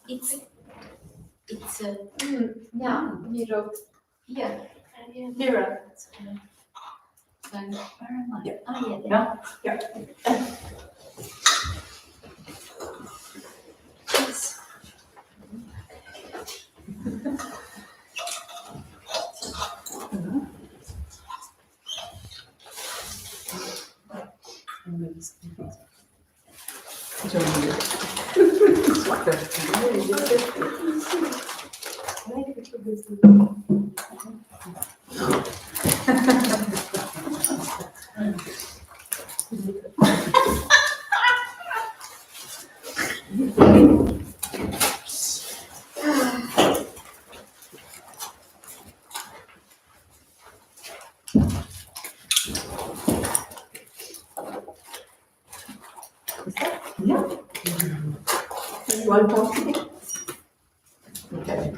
It's yeah, mirror. Yeah, mirror. Thank you very much. Yeah. Oh, yeah. Yeah. Yes. Yeah. One point. Okay.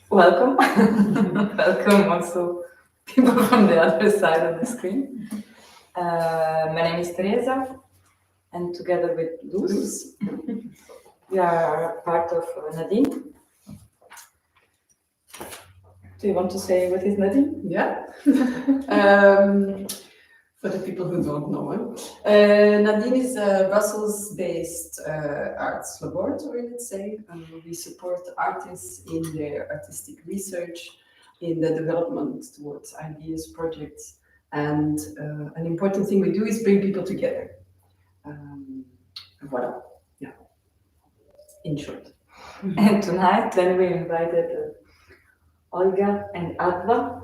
Welcome. Welcome also people from the other side of the screen. My name is Teresa, and together with Loes, we are part of Nadine. Do you want to say what is Nadine? Yeah. For the people who don't know, Nadine is a Brussels-based arts laboratory, let's say. We support artists in their artistic research, in the development towards ideas, projects, and an important thing we do is bring people together. Voilà. Yeah. In short. And tonight, then we invited Olga and Adva,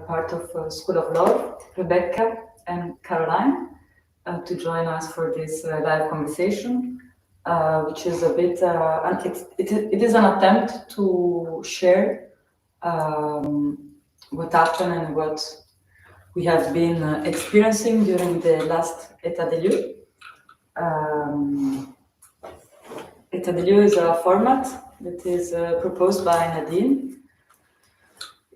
part of School of Law, Rebecca and Caroline, to join us for this live conversation, which is a bit, it is an attempt to share what happened and what we have been experiencing during the last Etat des Lieux. Etat des Lieux is a format that is proposed by Nadine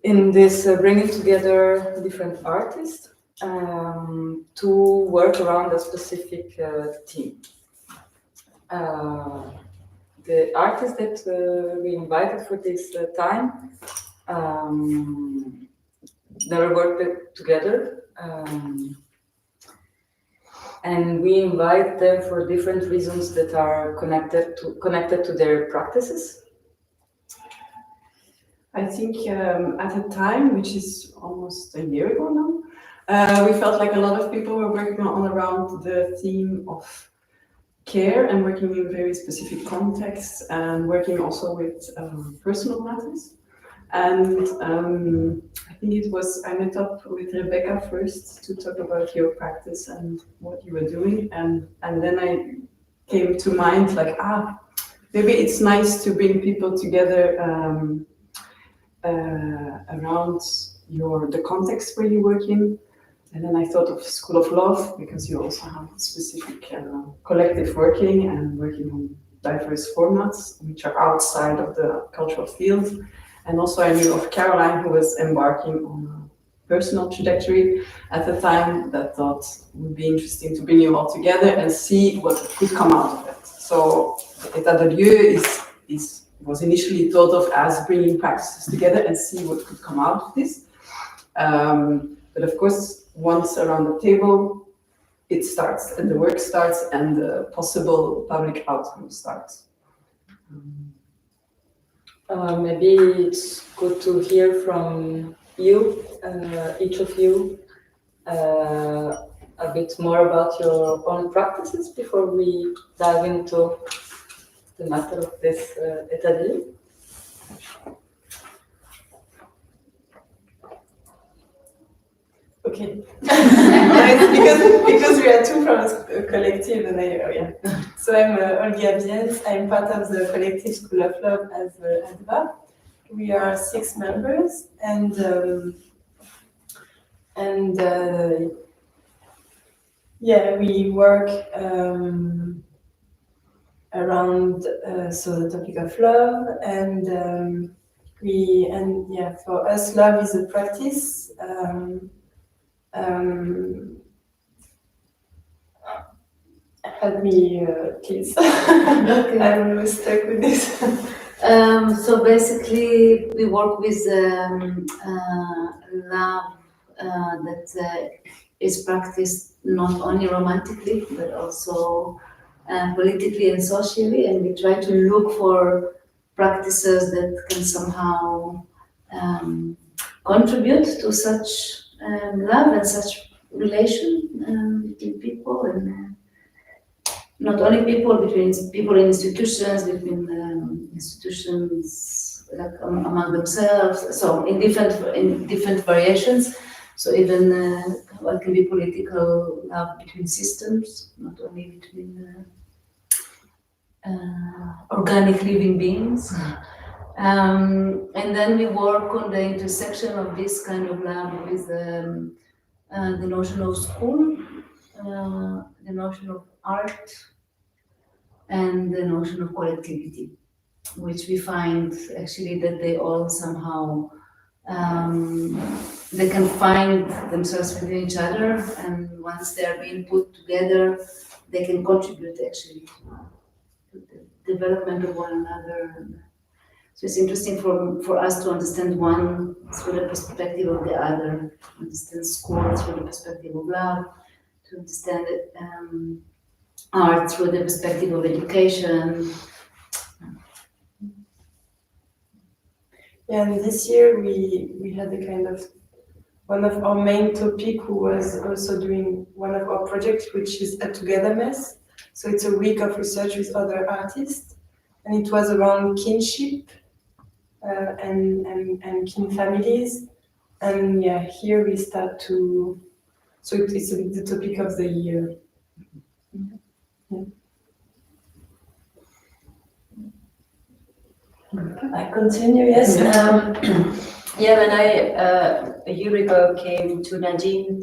in this bringing together different artists to work around a specific theme. The artists that we invited for this time, they were working together, and we invite them for different reasons that are connected to their practices. I think at a time, which is almost a year ago now, we felt like a lot of people were working on around the theme of care and working in very specific contexts and working also with personal matters. And I think I met up with Rebecca first to talk about your practice and what you were doing. And then I came to mind like, maybe it's nice to bring people together around the context where you work in. And then I thought of School of Love, because you also have specific collective working and working on diverse formats, which are outside of the cultural field. And also I knew of Caroline, who was embarking on a personal trajectory at the time that thought it would be interesting to bring you all together and see what could come out of it. So Etat des Lieux was initially thought of as bringing practices together and see what could come out of this. But of course, once around the table, it starts and the work starts and the possible public outcome starts. Maybe it's good to hear from you, each of you, a bit more about your own practices before we dive into the matter of this Etat des Lieux. Okay. because we are two from a collective, and So I'm Olga Bientz. I'm part of the collective School of Love as Adva. We are 6 members, and we work around the topic of love, and for us, love is a practice. Help me, please. I'm really stuck with this. So basically, we work with love that is practiced not only romantically but also politically and socially, and we try to look for practices that can somehow contribute to such love and such relation between people, and not only people, between people in institutions, between institutions like among themselves. So in different variations. So even what can be political love between systems, not only between organic living beings. And then we work on the intersection of this kind of love with the notion of school, the notion of art, and the notion of collectivity, which we find actually that they all somehow they can find themselves within each other, and once they are being put together, they can contribute actually to the development of one another. So it's interesting for us to understand one through the perspective of the other, understand school through the perspective of love, to understand art through the perspective of education. Yeah, and this year we had a kind of one of our main topic who was also doing one of our projects, which is a togetherness. So it's a week of research with other artists, and it was around kinship and kin families. And yeah, here we start to. So it's the topic of the year. Yeah. I continue, yes. Yeah, when I a year ago came to Nadine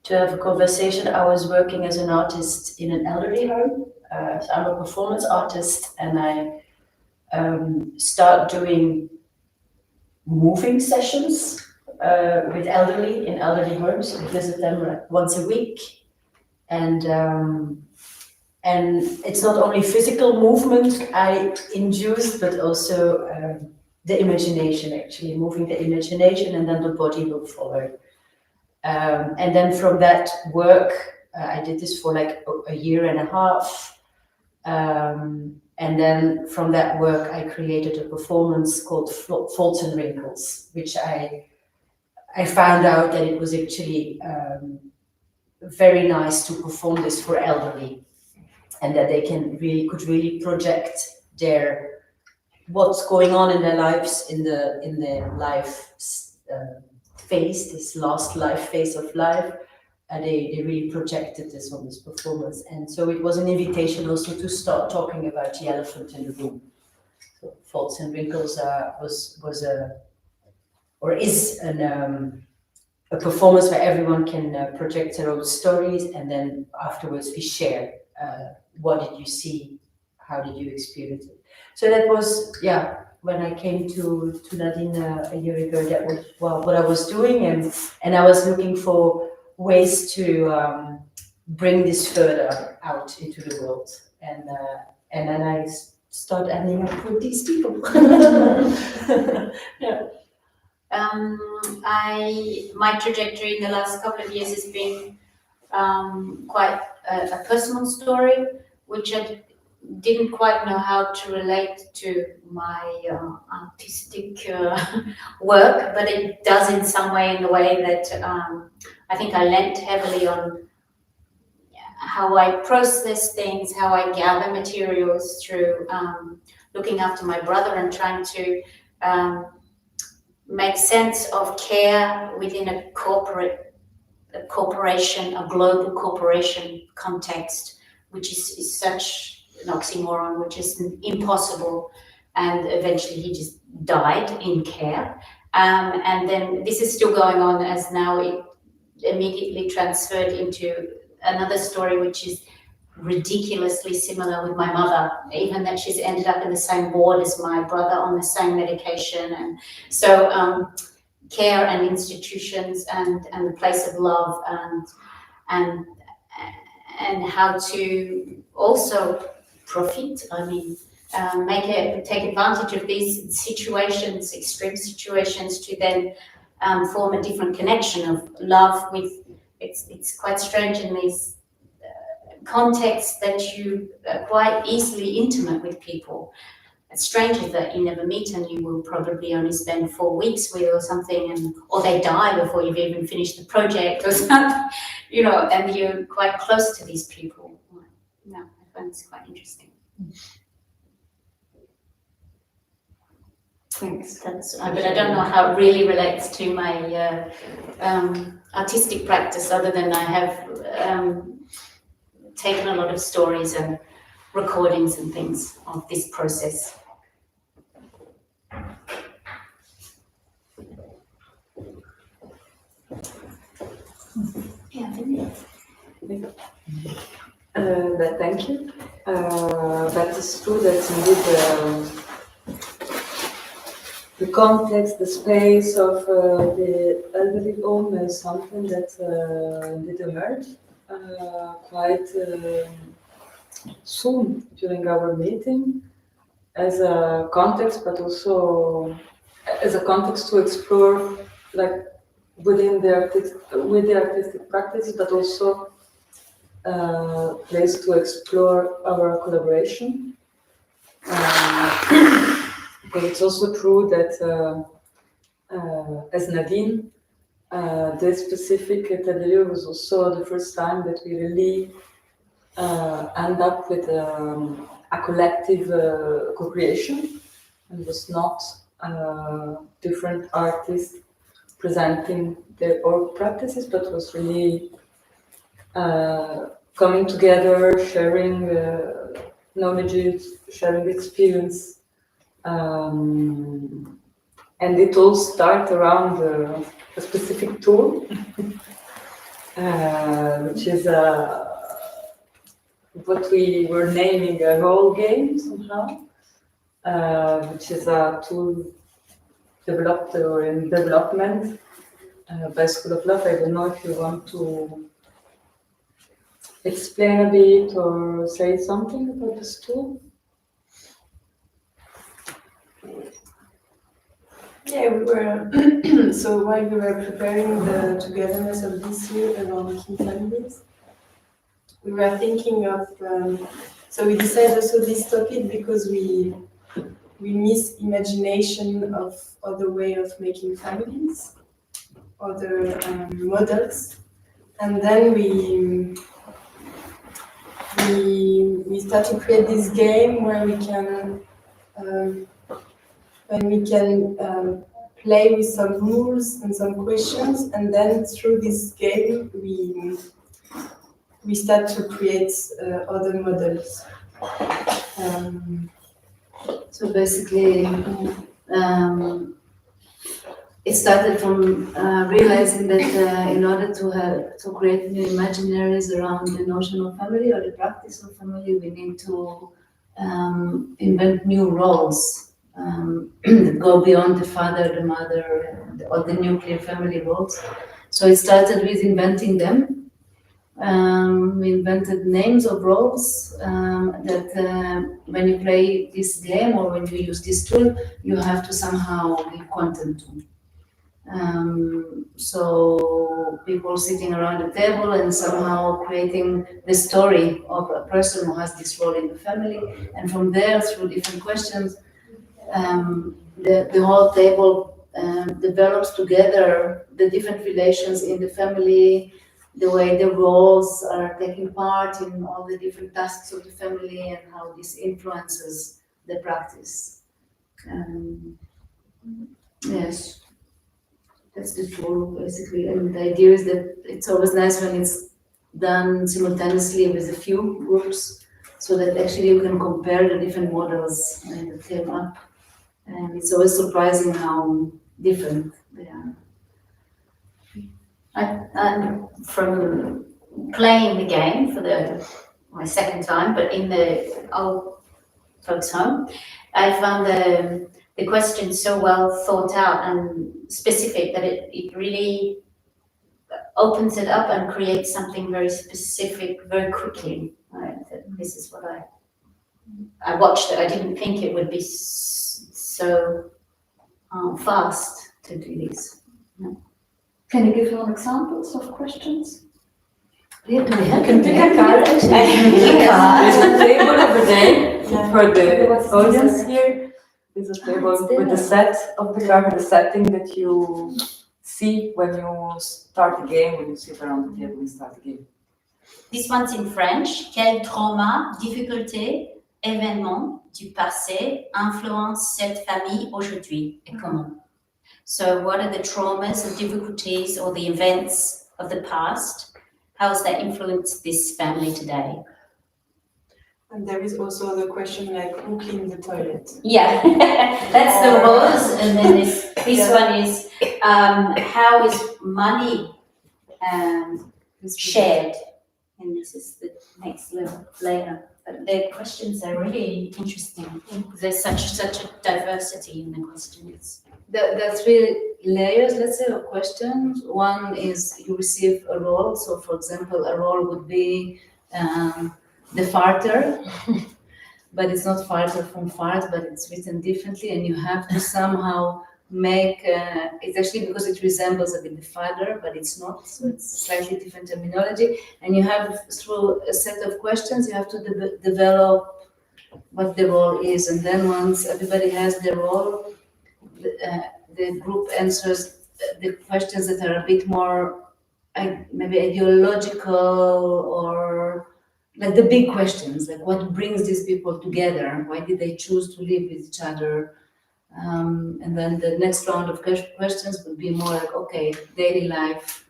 to have a conversation, I was working as an artist in an elderly home. So I'm a performance artist, and I start doing moving sessions with elderly in elderly homes. I visit them once a week, and it's not only physical movement I induce, but also the imagination, actually, moving the imagination, and then the body will follow. And then from that work, I did this for like a year and a half. And then from that work, I created a performance called Faults and Wrinkles, which I found out that it was actually very nice to perform this for elderly, and that they could really project what's going on in their lives in the life phase, this last life phase of life. They really projected this on this performance, and so it was an invitation also to start talking about the elephant in the room. So Faults and Wrinkles is a performance where everyone can project their own stories, and then afterwards we share what did you see, how did you experience it. So that was, when I came to Nadine a year ago, that was what I was doing, and I was looking for ways to bring this further out into the world, and then I start ending up with these people. Yeah. My trajectory in the last couple of years has been quite a personal story, which I didn't quite know how to relate to my artistic work, but it does in some way, in the way that I think I lent heavily on how I process things, how I gather materials through looking after my brother and trying to make sense of care within a corporation, a global corporation context, which is such an oxymoron, which is impossible. And eventually he just died in care. And then this is still going on, as now it immediately transferred into another story, which is ridiculously similar with my mother, even that she's ended up in the same ward as my brother on the same medication. And so care and institutions and the place of love and and how to also profit. I mean, take advantage of these situations, extreme situations, to then form a different connection of love with. It's quite strange in these contexts that you are quite easily intimate with people. Strangers that you never meet and you will probably only spend 4 weeks with or something, or they die before you've even finished the project or something, and you're quite close to these people. I find this quite interesting. Thanks. But I don't know how it really relates to my artistic practice, other than I have taken a lot of stories and recordings and things of this process. Yeah, Thank you. That is true that indeed the context, the space of the elderly home is something that did emerge quite soon during our meeting as a context, but also as a context to explore, like within with the artistic practice, but also place to explore our collaboration. But it's also true that as Nadine, this specific Etat des Lieux was also the first time that we really end up with a collective co-creation, and was not different artists presenting their own practices, but was really coming together, sharing knowledge, sharing experience. And it all starts around a specific tool, which is what we were naming a role game somehow, which is a tool developed or in development by School of Love. I don't know if you want to explain a bit or say something about this tool. Yeah, we were, so while we were preparing the togetherness of this year around making families, we were thinking of, so we decided also this topic because we miss imagination of other way of making families, other models. And then we start to create this game where we can play with some rules and some questions, and then through this game we start to create other models. So basically, it started from realizing that in order to create new imaginaries around the notion of family or the practice of family, we need to invent new roles that go beyond the father, the mother, or the nuclear family roles. So it started with inventing them. We invented names of roles that when you play this game or when you use this tool, you have to somehow give content to. So people sitting around the table and somehow creating the story of a person who has this role in the family, and from there, through different questions, the whole table develops together the different relations in the family, the way the roles are taking part in all the different tasks of the family, and how this influences the practice. Yes, that's the tool basically. And the idea is that it's always nice when it's done simultaneously with a few groups, so that actually you can compare the different models that came up. And it's always surprising how different they are. From playing the game for my second time, but in the old folks' home, I found the question so well thought out and specific that it really opens it up and creates something very specific very quickly. Right? This is what I watched it. I didn't think it would be so fast to do this. Can you give some examples of questions? Yeah, do we have Can pick a card. There's a table over there for the audience here. There's a table with the set of the card, the setting that you see when you start the game, when you sit around the table and start the game. This one's in French. Quel trauma, difficulté, événement du passé influence cette famille aujourd'hui et comment? So what are the traumas, the difficulties, or the events of the past? How has that influenced this family today? And there is also the question like who cleaned the toilet? Yeah, that's the was. And then this one is how is money shared? And this is the next level later. But the questions are really interesting. There's such a diversity in the questions. That's really layers, let's say, of questions. One is you receive a role. So, for example, a role would be the farter, but it's not farter from fart, but it's written differently, and you have to somehow make it's actually because it resembles a bit the father, but it's not, so it's slightly different terminology. And you have, through a set of questions, you have to develop what the role is, and then once everybody has their role, the group answers the questions that are a bit more maybe ideological, or like the big questions, like what brings these people together? Why did they choose to live with each other? And then the next round of questions would be more like, okay, daily life,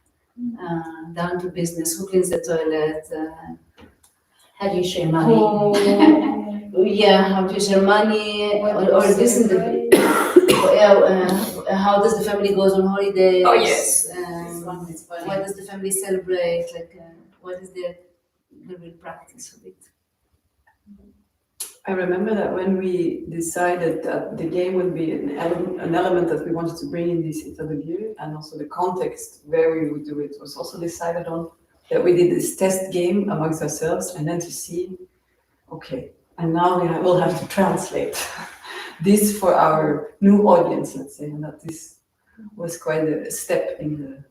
down to business, who cleans the toilet, How do you share money? yeah, how do you share money, or this in the how does the family goes on holidays? Oh, yes. This one is funny. What does the family celebrate? Like, what is the real practice of it? I remember that when we decided that the game would be an element that we wanted to bring in this Etat de Lieux, and also the context where we would do it was also decided on, that we did this test game amongst ourselves, and then to see, okay, and now we'll have to translate this for our new audience, let's say, and that this was quite a step in the,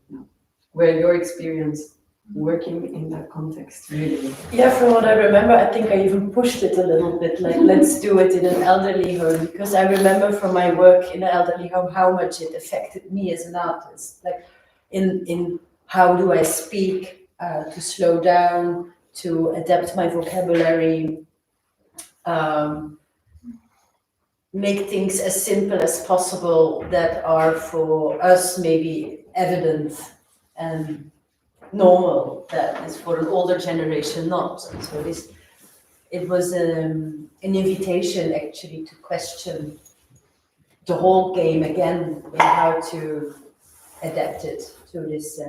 where your experience working in that context really. Yeah, from what I remember, I think I even pushed it a little bit, like let's do it in an elderly home, because I remember from my work in an elderly home how much it affected me as an artist, like in how do I speak, to slow down, to adapt my vocabulary, make things as simple as possible that are for us maybe evident and normal, that is for an older generation not. So it was an invitation actually to question the whole game again and how to adapt it to this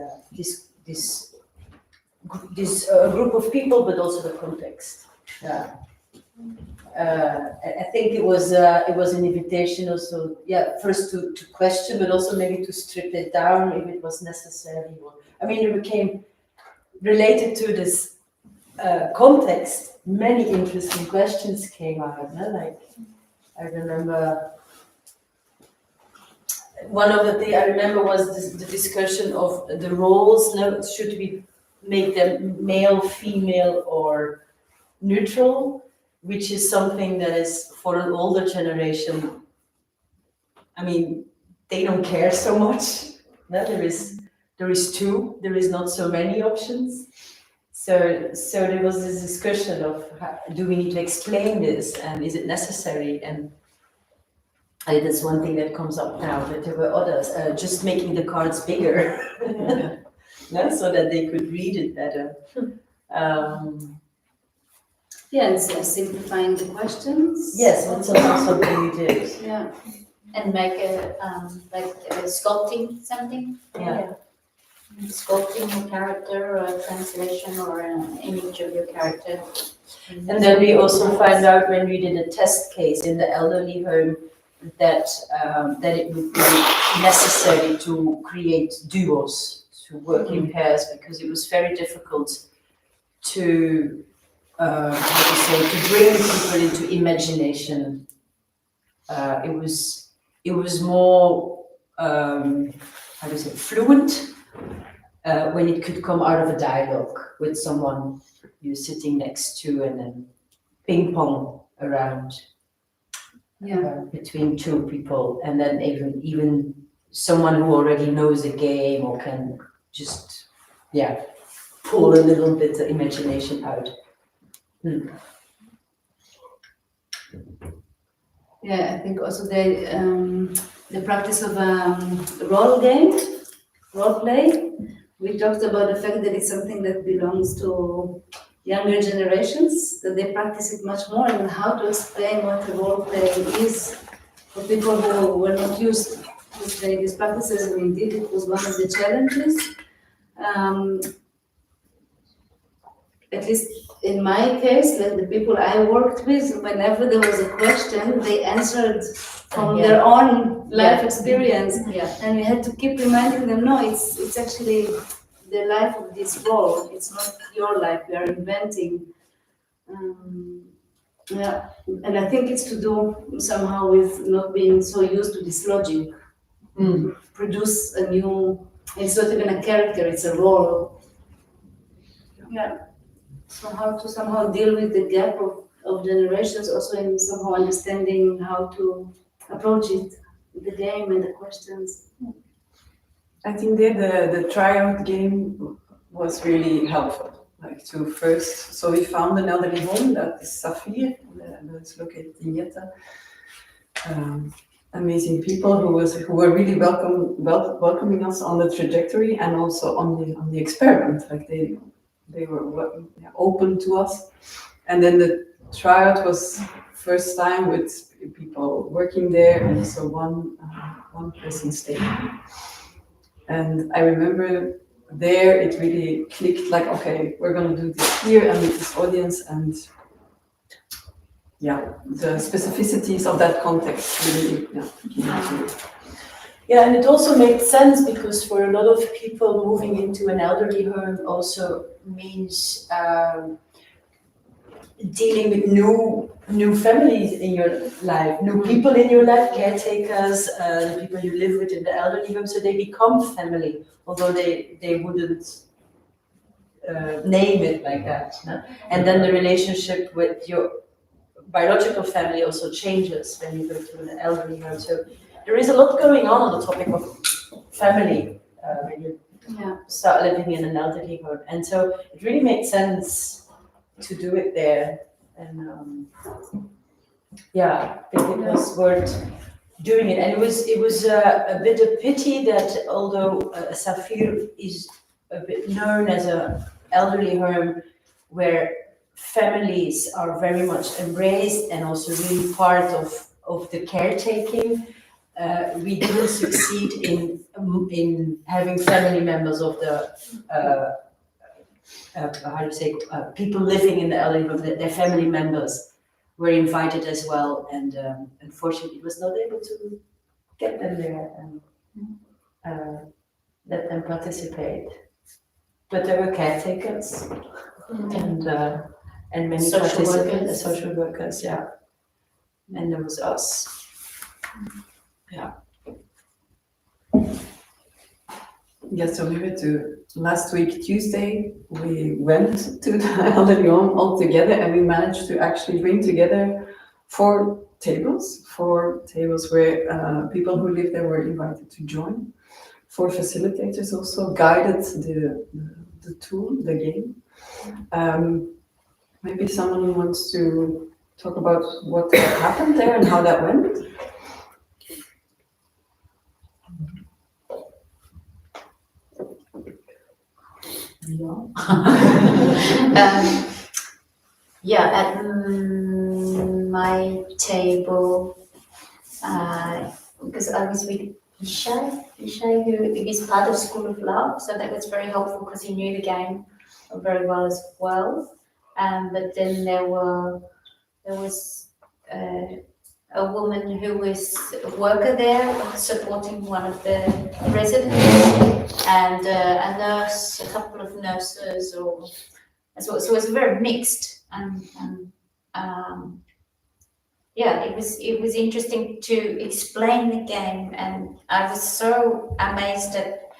group of people, but also the context. I think it was an invitation also, first to question, but also maybe to strip it down if it was necessary. I mean, it became related to this context. Many interesting questions came out. No? Like, I remember one of the things I remember was the discussion of the roles. No, should we make them male, female, or neutral? Which is something that is for an older generation. I mean, they don't care so much. No, there is two. There is not so many options. So there was this discussion of do we need to explain this, and is it necessary? And that's one thing that comes up now. But there were others, just making the cards bigger, no, so that they could read it better. Yeah, and simplifying the questions. Yes, that's also something we did. Yeah. And make sculpting something. Yeah. Sculpting a character or a translation or an image of your character. And then we also find out when we did a test case in the elderly home that it would be necessary to create duos work in pairs, because it was very difficult to to bring people into imagination. It was more fluent when it could come out of a dialogue with someone you're sitting next to, and then ping pong around between two people, and then even someone who already knows a game or can just pull a little bit of imagination out. Yeah, I think also the practice of role play. We talked about the fact that it's something that belongs to younger generations, that they practice it much more, and how to explain what a role play is for people who were not used to play these practices. And indeed, it was one of the challenges. At least in my case, like the people I worked with, whenever there was a question, they answered from their own life experience. Yeah. And we had to keep reminding them, no, it's actually the life of this role. It's not your life. We are inventing. And I think it's to do somehow with not being so used to this logic. Produce a new. It's not even a character. It's a role. Yeah. So how to somehow deal with the gap of generations, also in somehow understanding how to approach it, the game and the questions. I think the tryout game was really helpful. Like to first, so we found an elderly home that is Saphir, that's located in Etat. Amazing people who were really welcoming us on the trajectory and also on the experiment. Like they were open to us. And then the tryout was first time with people working there, and so one person stayed. And I remember there it really clicked, like, okay, we're gonna do this here and with this audience, and the specificities of that context really came into it. Yeah, and it also made sense because for a lot of people, moving into an elderly home also means dealing with new families in your life, new people in your life, caretakers, the people you live with in the elderly home, so they become family, although they wouldn't name it like that. No? And then the relationship with your biological family also changes when you go to an elderly home. So there is a lot going on the topic of family when you start living in an elderly home, and so it really makes sense to do it there. And I think it was worth doing it. And it was a bit of pity that although Saphir is a bit known as an elderly home where families are very much embraced and also really part of the caretaking, we didn't succeed in having family members of the people living in the elderly home, their family members were invited as well, and unfortunately was not able to get them there and let them participate. But there were caretakers and many social workers, and there was us. So we went to last week, Tuesday, we went to the elderly home all together, and we managed to actually bring together four tables where people who live there were invited to join. 4 facilitators also guided the tool, the game. Maybe someone wants to talk about what happened there and how that went. At my table, because I was with Ishai, who is part of School of Love, so that was very helpful because he knew the game very well as well. But then there was a woman who was a worker there, supporting one of the residents, and a nurse, a couple of nurses, so it was very mixed, and yeah, it was interesting to explain the game, and I was so amazed that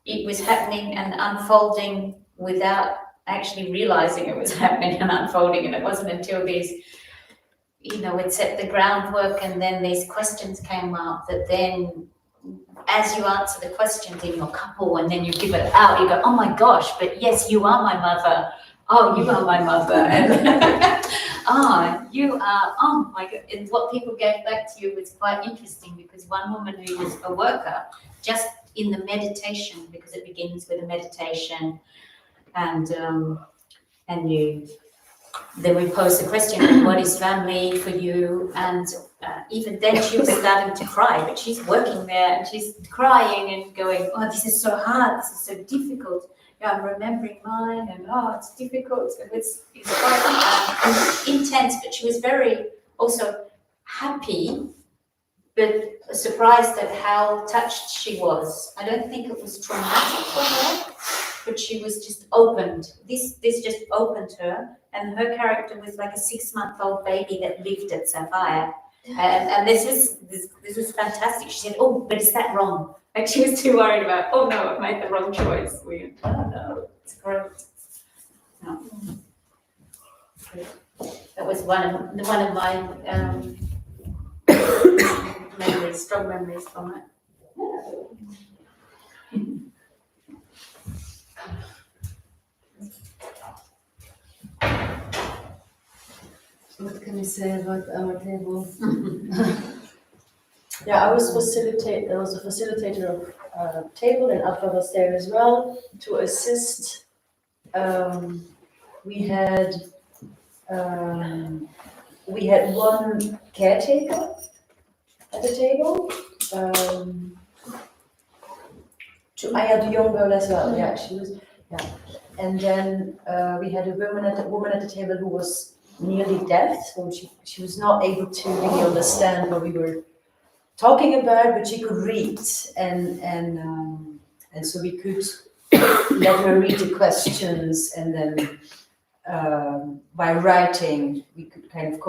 it was happening and unfolding without actually realizing it was happening and unfolding, and it wasn't until these, it set the groundwork, and then these questions came up that then, as you answer the questions in your couple and then you give it out, you go, oh my gosh, but yes, you are my mother. Oh, you are my mother. And you are, oh my God. And what people gave back to you was quite interesting, because one woman who was a worker, just in the meditation, because it begins with a meditation, and then we posed the question, what is family for you? And even then she was starting to cry, but she's working there and she's crying and going, oh, this is so hard, this is so difficult. Yeah, I'm remembering mine, and it's difficult. And it's quite intense, but she was very also happy, but surprised at how touched she was. I don't think it was traumatic for her, but she was just opened. This just opened her, and her character was like a 6-month-old baby that lived at Saphir. And this was fantastic. She said, oh, but is that wrong? Like, she was too worried about, oh no, I've made the wrong choice. No, it's great. No. That was one of my memories, strong memories from it. What can you say about our table? Yeah, I was a facilitator of table, and Adva was there as well to assist. We had one caretaker at the table. I had a young girl as well. Yeah, she was. Yeah, and then we had a woman at the table who was nearly deaf, so she was not able to really understand what we were talking about, but she could read, and so we could let her read the questions, and then by writing we could kind of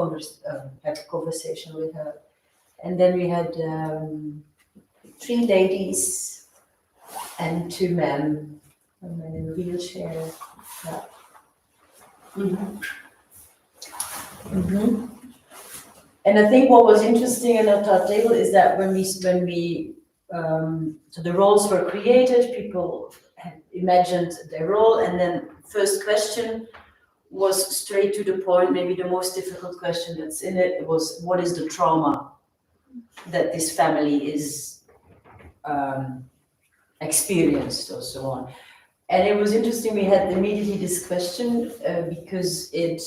have a conversation with her. And then we had 3 ladies and 2 men, a man in a wheelchair. Yeah. Mm-hmm. Mm-hmm. And I think what was interesting in our table is that when we so the roles were created, people had imagined their role, and then first question was straight to the point. Maybe the most difficult question that's in it was, what is the trauma that this family is experienced, or so on. And it was interesting, we had immediately this question because it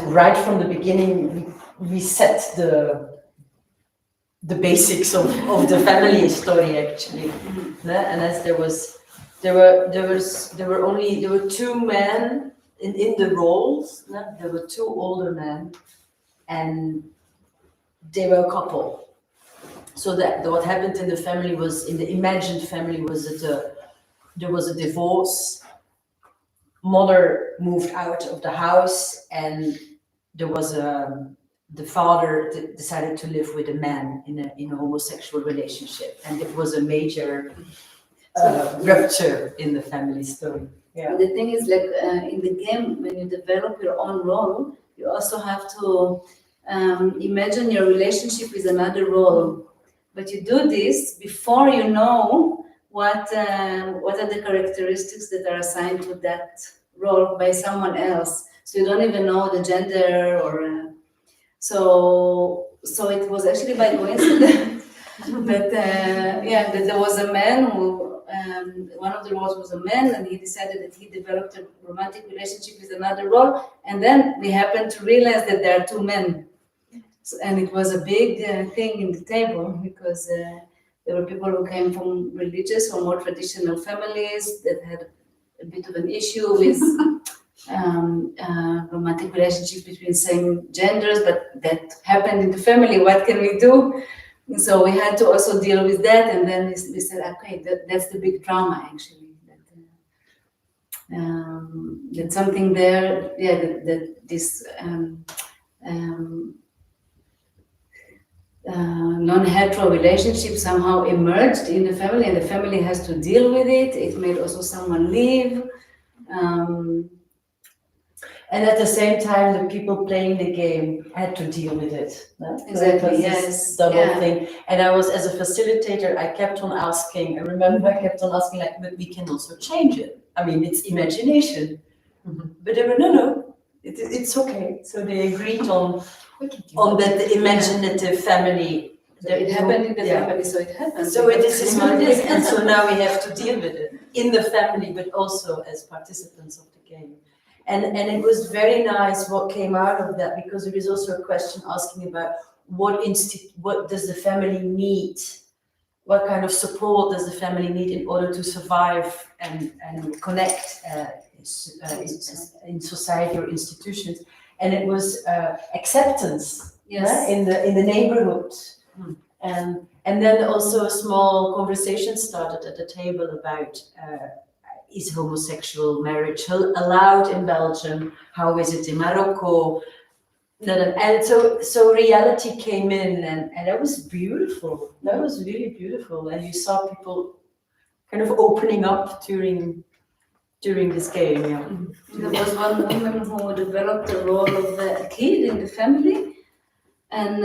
right from the beginning, we set the basics of the family story, actually. And as there were 2 men in the roles. There were 2 older men, and they were a couple. So that what happened in the family was, in the imagined family, was that there was a divorce. Mother moved out of the house, and there was the father decided to live with a man in a homosexual relationship, and it was a major rupture in the family story. Yeah. The thing is, like in the game, when you develop your own role, you also have to imagine your relationship with another role. But you do this before you know what are the characteristics that are assigned to that role by someone else. So you don't even know the gender, or so it was actually by coincidence that that there was a man who one of the roles was a man, and he decided that he developed a romantic relationship with another role, and then we happened to realize that there are 2 men. So, and it was a big thing in the table, because there were people who came from religious or more traditional families that had a bit of an issue with romantic relationships between same genders, but that happened in the family. What can we do? And so we had to also deal with that, and then we said, okay, that's the big drama actually. That something there, yeah, that this non-hetero relationship somehow emerged in the family, and the family has to deal with it. It made also someone leave. And at the same time, the people playing the game had to deal with it. No? Exactly, So it was yes, this double yeah. thing. And I was, as a facilitator, I kept on asking, I remember I kept on asking, like, but we can also change it. I mean, it's imagination. But they were, no, it's okay. So they agreed on that the imaginative family. So it happened in the family, so it happened. So this is what it is. And so now we have to deal with it in the family, but also as participants of the game. And it was very nice what came out of that, because there is also a question asking about what does the family need? What kind of support does the family need in order to survive and connect in society or institutions? And it was acceptance, Yes. in the neighborhood. And then also a small conversation started at the table about is homosexual marriage allowed in Belgium? How is it in Morocco? And so reality came in, and that was beautiful. That was really beautiful. And you saw people kind of opening up during this game. Yeah. There was one woman who developed the role of a kid in the family, and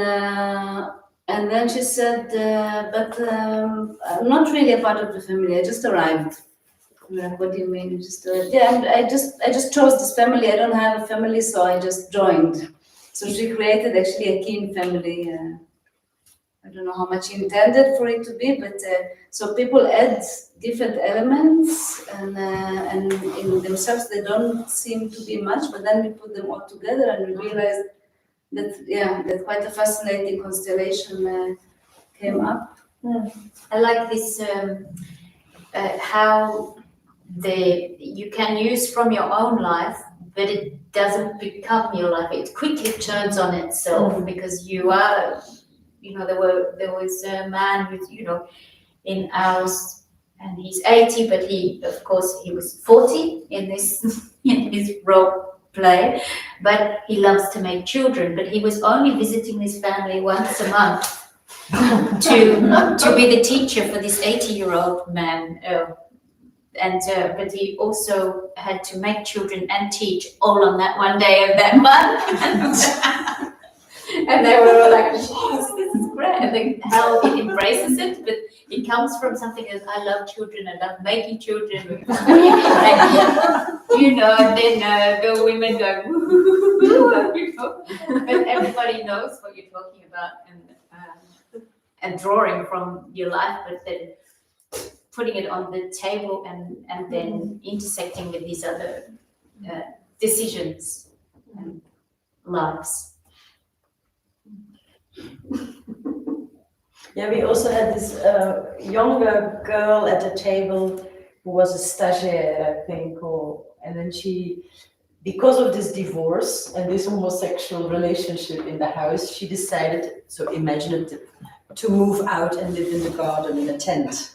then she said, but I'm not really a part of the family. I just arrived. I'm like, what do you mean? You just I just chose this family. I don't have a family, so I just joined. So she created actually a kin family. I don't know how much she intended for it to be, but so people add different elements, and in themselves they don't seem to be much, but then we put them all together and we realized that quite a fascinating constellation came up. I like this how you can use from your own life, but it doesn't become your life. It quickly turns on itself because you are, there was a man with, in ours, and he's 80, but he was 40 in this role play, but he loves to make children, but he was only visiting this family once a month to be the teacher for this 80-year-old man. But he also had to make children and teach all on that one day of that month. And they were all like, yes, this is great. And then how he embraces it, but it comes from something as I love children, I love making children. And then the women go, but everybody knows what you're talking about and drawing from your life, but then putting it on the table and then intersecting with these other decisions and lives. Yeah, we also had this younger girl at the table who was a stagiaire, I think, and then she, because of this divorce and this homosexual relationship in the house, she decided, so imaginative, to move out and live in the garden in a tent.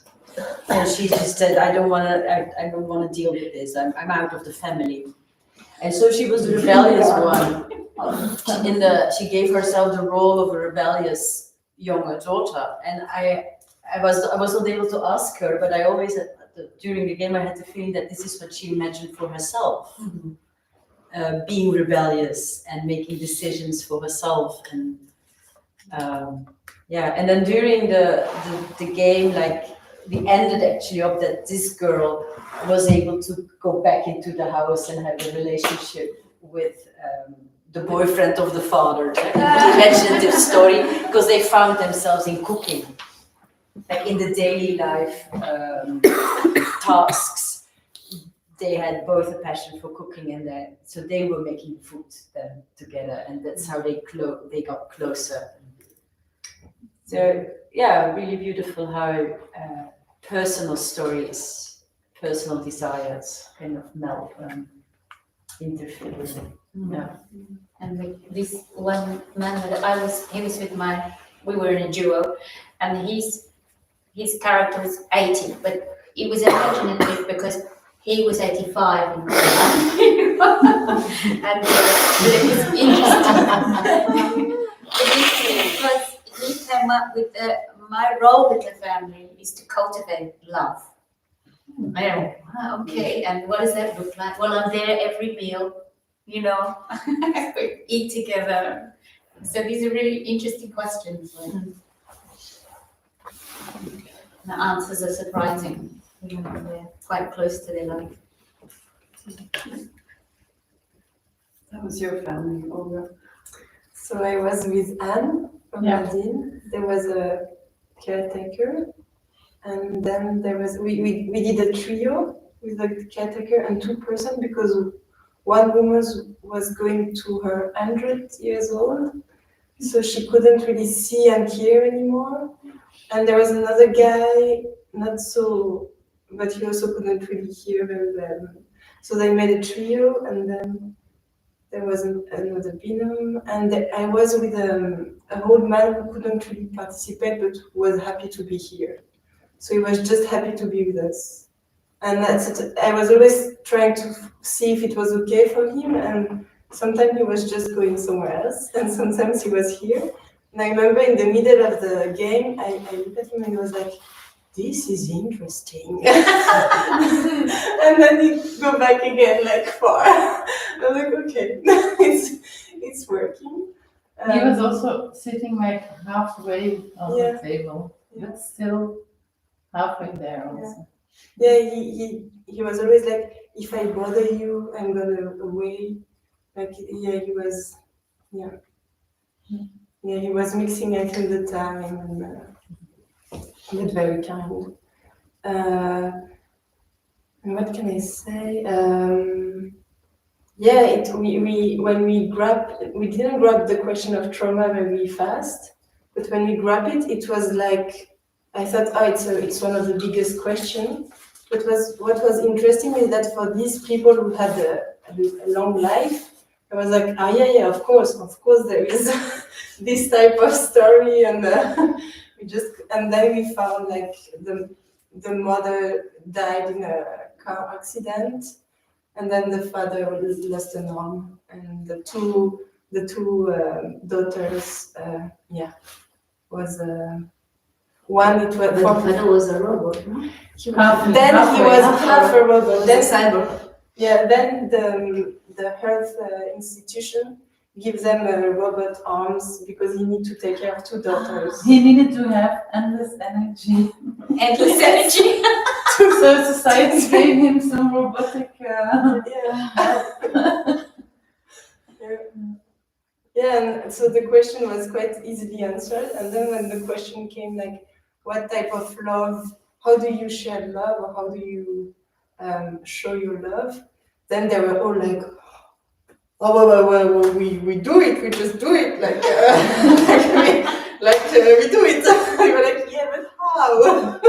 And she just said, I don't want to deal with this. I'm out of the family. And so she was the rebellious one. She gave herself the role of a rebellious younger daughter. And I was not able to ask her, but I always, during the game, I had the feeling that this is what she imagined for herself. Being rebellious and making decisions for herself. And and then during the game, like, we ended actually up that this girl was able to go back into the house and have a relationship with the boyfriend of the father. The imaginative story, because they found themselves in cooking, like in the daily life tasks. They had both a passion for cooking, and so they were making food together, and that's how they got closer. So yeah, really beautiful how personal stories, personal desires kind of meld. interfere with it. No. And this one man that he was with we were in a duo, and his character was 80, but it was imaginative because he was 85 and and it was interesting. Because he came up with my role with the family is to cultivate love. I know, okay, and what does that look like? Well, I'm there every meal, we eat together. So these are really interesting questions. The answers are surprising. They're quite close to their life. That was your family, Olga. So I was with Anne from Yeah. Nadine. There was a caretaker, and then there was we did a trio with the caretaker and 2 persons because one woman was going to her 100 years old, so she couldn't really see and hear anymore. And there was another guy, not so, but he also couldn't really hear very well. So they made a trio, and then there was another binôme, and I was with an old man who couldn't really participate, but was happy to be here. So he was just happy to be with us. And that's it. I was always trying to see if it was okay for him, and sometimes he was just going somewhere else, and sometimes he was here. And I remember in the middle of the game, I looked at him and he was like, "This is interesting." And then he'd go back again, like far. I'm like, okay, it's working. He was also sitting like halfway on Yeah. the table, but still halfway there also. Yeah, he was always like, if I bother you, I'm gonna away. Like, yeah, he was, yeah. Yeah, he was mixing, I think, the time, and but very kind. And what can I say? Yeah, when we didn't grab the question of trauma very fast, but when we grab it, it was like, I thought, oh, it's one of the biggest questions. But what was interesting is that for these people who had a long life, I was like, yeah, of course there is this type of story, and then we found like the mother died in a car accident, and then the father lost an arm, and the two daughters, was one. It was But the father was a robot, no? he was half a robot. Then Then cyber. yeah, then the health institution gives them robot arms because he need to take care of 2 daughters. He needed to have endless energy. Endless energy. So society gave him some robotic. Yeah, and so the question was quite easily answered. And then when the question came, like, what type of love, how do you share love, or how do you show your love? Then they were all like, oh, well, we do it, we just do it, like we do it. They were like, yeah, but how?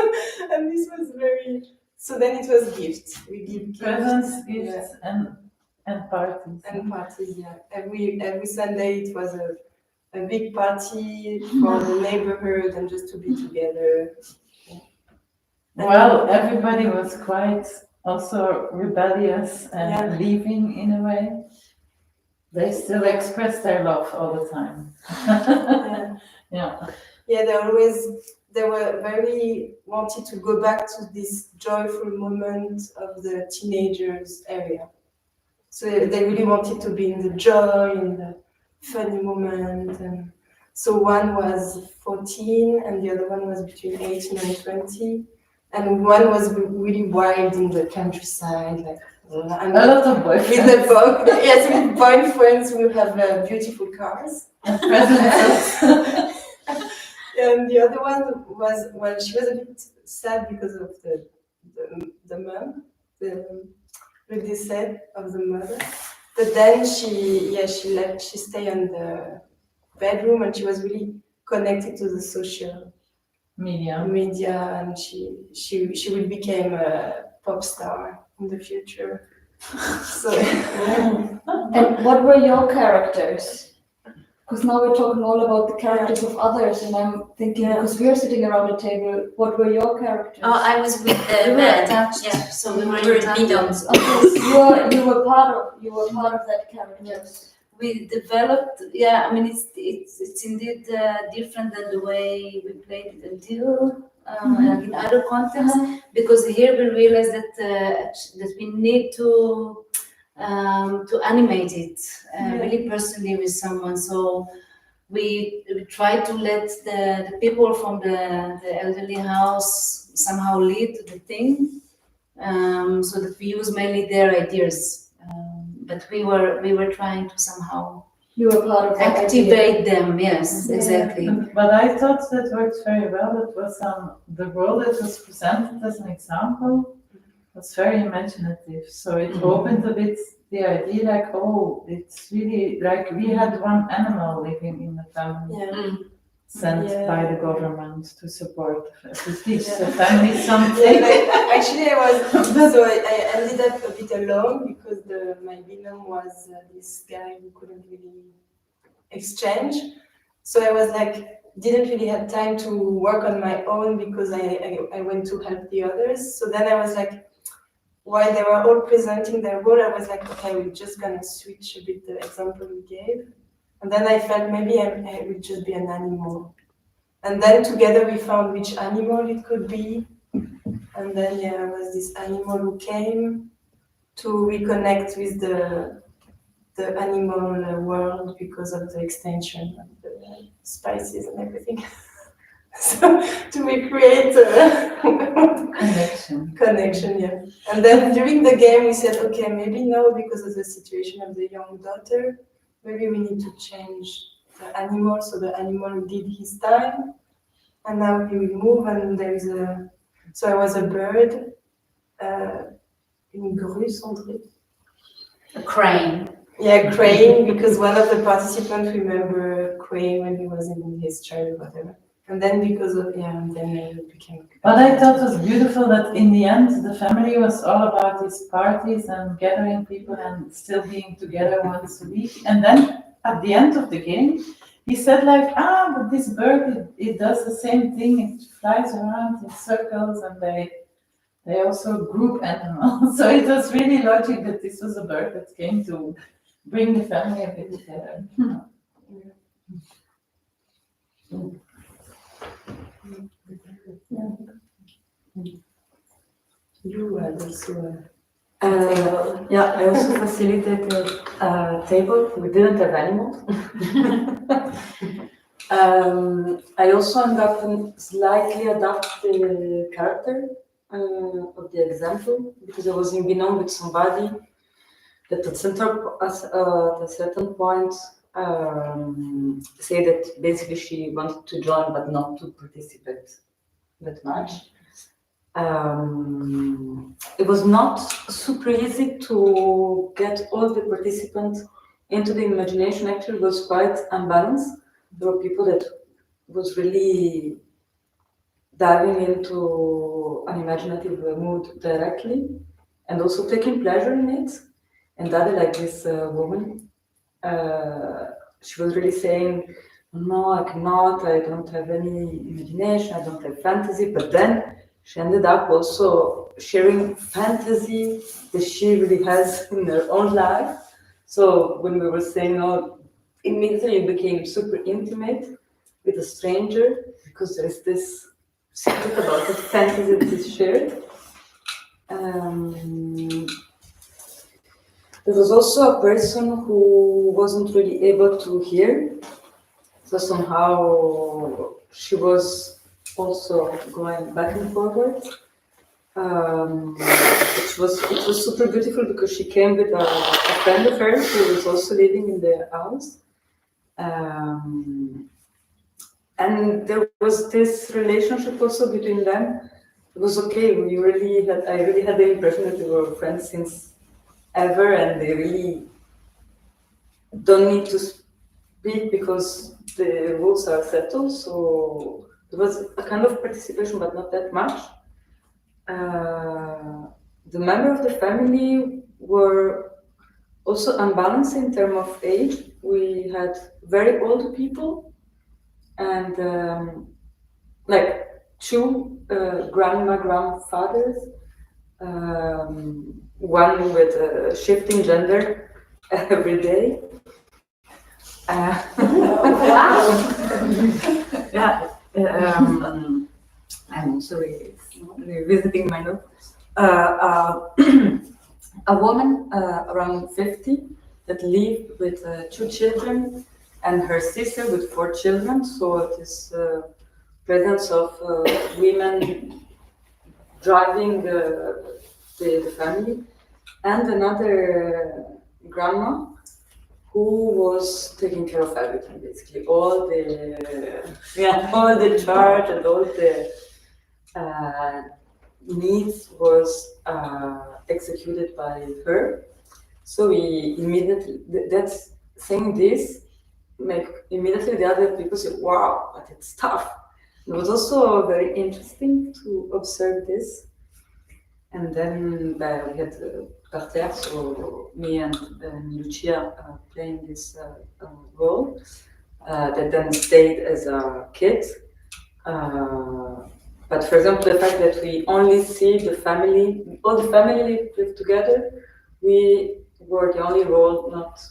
And this was very. So then it was gifts. We give gifts. Presents, gifts, Yeah. and parties. And parties, yeah. Every Sunday it was a big party for the neighborhood and just to be together. Yeah. Well, everybody was quite also rebellious and Yeah. leaving in a way. They still express their love all the time. Yeah. Yeah. Yeah, they were very wanted to go back to this joyful moment of the teenagers area. So they really wanted to be in the joy, in the funny moment. And so one was 14 and the other one was between 18 and 20. And one was really wild in the countryside, like, and A lot of with boyfriends. the with boyfriends who have beautiful cars. And presents. And the other one was, well, she was a bit sad because of the mom, the death of the mother. But then she stayed in the bedroom, and she was really connected to the social Media. media, and she will become a pop star in the future. So And what were your characters? Because now we're talking all about the characters of others, and I'm thinking, because we're sitting around the table, what were your characters? Oh, I was with the We were man. attached, Yeah. so we were We were in tandem. Bientz. Okay, so you were part of that character. Yes. We developed, I mean, it's indeed different than the way we played it until like in other contexts, because here we realized that we need to animate it really personally with someone. So we try to let the people from the elderly house somehow lead the thing, so that we use mainly their ideas. But we were trying to somehow You were part of that idea. activate them. Yes, exactly. But I thought that worked very well. It was the world that was presented as an example was very imaginative. So it opened a bit the idea, like, oh, it's really like we had one animal living in the family, sent by the government to support, to teach the family something. actually, I ended up a bit alone because my binôme was this guy who couldn't really exchange. So I was like, didn't really have time to work on my own because I went to help the others. So then I was like, while they were all presenting their role, I was like, okay, we're just gonna switch a bit the example we gave. And then I felt maybe I would just be an animal. And then together we found which animal it could be. And then there was this animal who came to reconnect with the animal world because of the extension of the spices and everything. So to recreate connection, yeah. And then during the game we said, okay, maybe now because of the situation of the young daughter, maybe we need to change the animal, so the animal did his time, and now he will move, and there is so I was a bird, une grue cendrée. A crane. Yeah, crane, because one of the participants remember crane when he was in his child or whatever. And then because of, and then it became... What I thought was beautiful that in the end, the family was all about these parties and gathering people and still being together once a week. And then at the end of the game, he said like, but this bird, it does the same thing. It flies around in circles and they also group animals. So it was really logic that this was a bird that came to bring the family a bit together. You had also I also facilitated a table. We didn't have animals. I also ended up slightly adapt the character of the example because I was in binôme with somebody that at a certain point say that basically she wanted to join but not to participate that much. It was not super easy to get all the participants into the imagination. Actually, it was quite unbalanced. There were people that was really diving into an imaginative mood directly and also taking pleasure in it. And other, like this woman, she was really saying, no, I cannot, I don't have any imagination, I don't have fantasy, but then she ended up also sharing fantasy that she really has in her own life. So when we were saying, immediately it became super intimate with a stranger because there's this secret about the fantasy that is shared. There was also a person who wasn't really able to hear, so somehow she was also going back and forward. It was super beautiful because she came with a friend of hers who was also living in the house. And there was this relationship also between them. It was okay. I really had the impression that they were friends since ever, and they really don't need to speak because the rules are settled. So there was a kind of participation, but not that much. The member of the family were also unbalanced in terms of age. We had very old people and like two grandfathers, one with a shifting gender every day. Wow. Yeah. I'm also revisiting my notes. A woman around 50 that lived with 2 children and her sister with 4 children. So this presence of women driving the family, and another grandma who was taking care of everything, basically all the charge and all the needs was executed by her. So we immediately, that's saying this, make immediately the other people say, wow, but it's tough. It was also very interesting to observe this. And then we had Parterre, so me and Lucia playing this role that then stayed as a kid. But for example, the fact that we only see the family, all the family live together, we were the only role not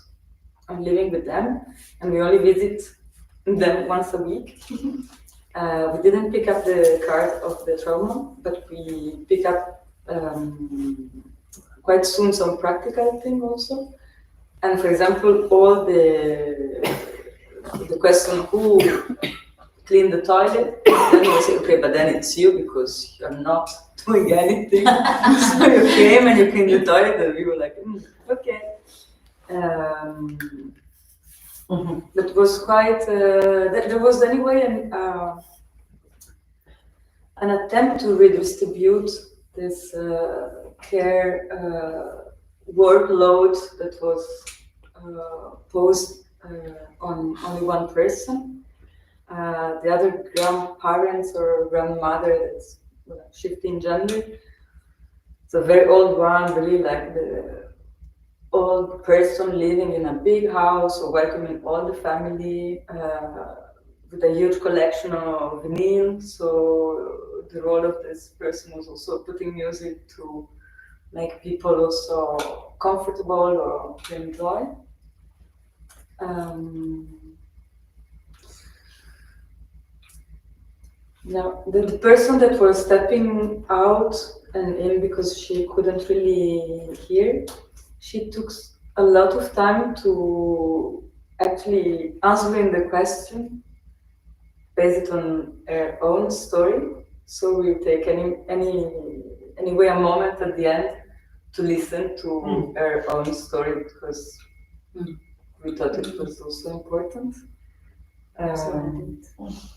living with them, and we only visit them once a week. We didn't pick up the card of the trauma, but we pick up quite soon some practical thing also. And for example, all the question who clean the toilet, and we say, okay, but then it's you because you're not doing anything. So you came and you cleaned the toilet, and we were like, okay. That was quite, there was anyway an attempt to redistribute this care workload that was posed on only one person. The other grandparents or grandmother that's shifting gender. It's a very old one, really like the old person living in a big house or welcoming all the family with a huge collection of vinyl. So the role of this person was also putting music to make people also comfortable or to enjoy. Now, the person that was stepping out and in because she couldn't really hear, she took a lot of time to actually answering the question based on her own story. So we take anyway a moment at the end to listen to her own story because we thought it was also important.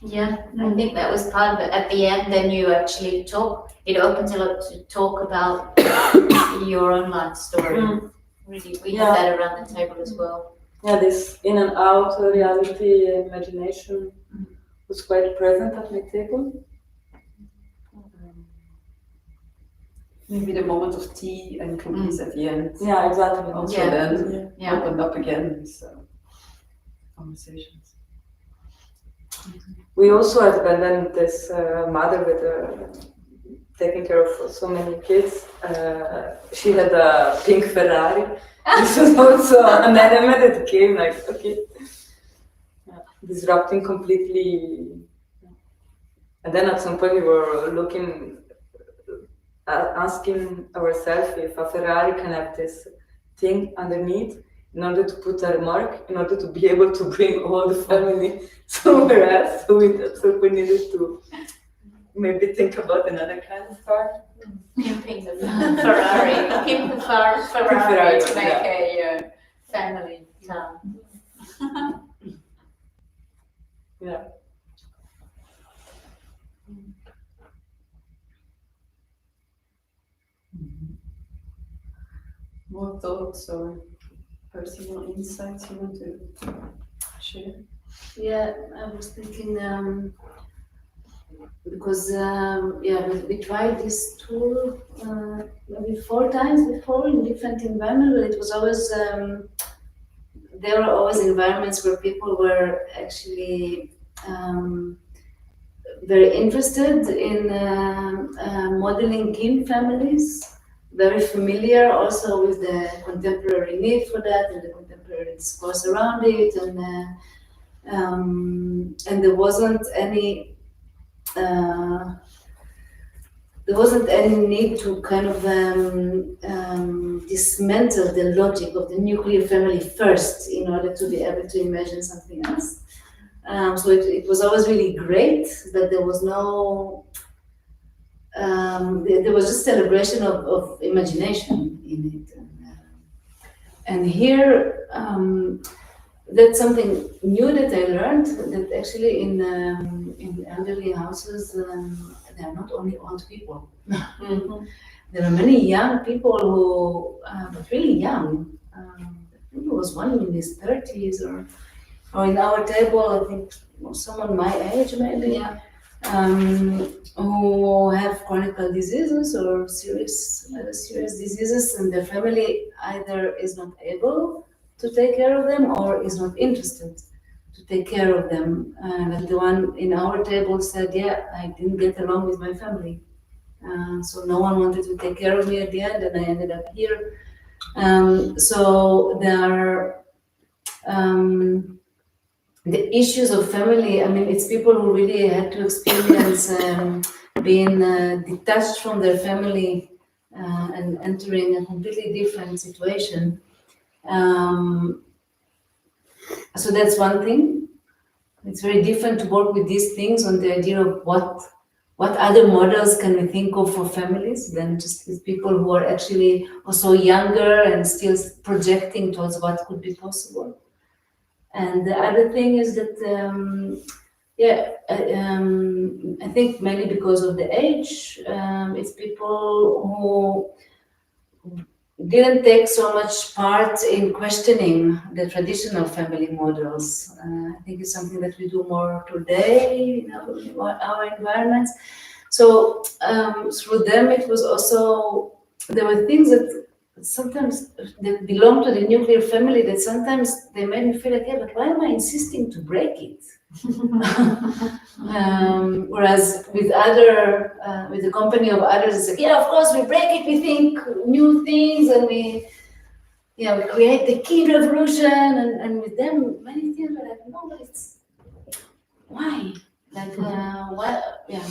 Yeah, I think that was part of it. At the end, then you actually talk. It opens a lot to talk about your own life story. Really, we had that around the table as well. Yeah, this in and out reality, imagination was quite present at my table. Maybe the moment of tea and cookies at the end. Yeah, exactly. Also Yeah. then Yeah. opened up again these conversations. We also had then this mother with taking care of so many kids. She had a pink Ferrari. This was also an element that came like, okay, disrupting completely. And then at some point we were looking, asking ourselves if a Ferrari can have this thing underneath in order to put a mark, in order to be able to bring all the family somewhere else. So we needed to maybe think about another kind of car. Pimping the Ferrari. Pimp the Ferrari to make a family car. Yeah. More thoughts or personal insights you want to share? Yeah, I was thinking because we tried this tool maybe 4 times before in different environments, but it was always there were always environments where people were actually very interested in modeling kin families, very familiar also with the contemporary need for that and the contemporary discourse around it, and there wasn't any need to kind of dismantle the logic of the nuclear family first in order to be able to imagine something else. So it was always really great that there was no, there was just celebration of imagination in it. And here, that's something new that I learned, that actually in elderly houses, there are not only old people. There are many young people who, but really young. I think there was one in his 30s or in our table, I think someone my age maybe, who have chronic diseases or serious diseases, and their family either is not able to take care of them or is not interested to take care of them. And the one in our table said, yeah, I didn't get along with my family. So no one wanted to take care of me at the end, and I ended up here. So there are the issues of family. I mean, it's people who really had to experience being detached from their family and entering a completely different situation. So that's one thing. It's very different to work with these things on the idea of what other models can we think of for families than just with people who are actually also younger and still projecting towards what could be possible. And the other thing is that, I think mainly because of the age, it's people who didn't take so much part in questioning the traditional family models. I think it's something that we do more today in our environments. So through them, it was also, there were things that sometimes that belong to the nuclear family that sometimes they made me feel like, yeah, but why am I insisting to break it? Whereas with the company of others, it's like, yeah, of course we break it, we think new things, and we create the key revolution, and with them many things were like, no, but it's why? Like what? Yeah.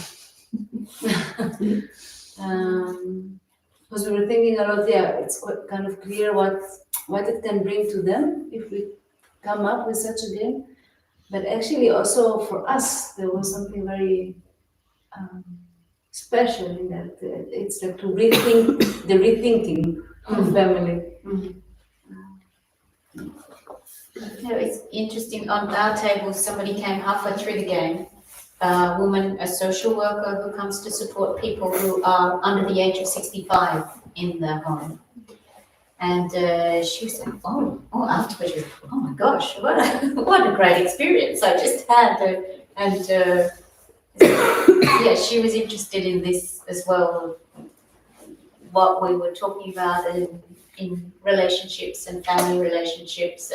Because we were thinking a lot, it's kind of clear what it can bring to them if we come up with such a game. But actually also for us, there was something very special in that. It's like to rethink the rethinking of family. Yeah, it's interesting. On our table, somebody came halfway through the game. A woman, a social worker who comes to support people who are under the age of 65 in the home. And she was like, afterwards, she was, oh my gosh, what a great experience I just had. And she was interested in this as well, what we were talking about in relationships and family relationships,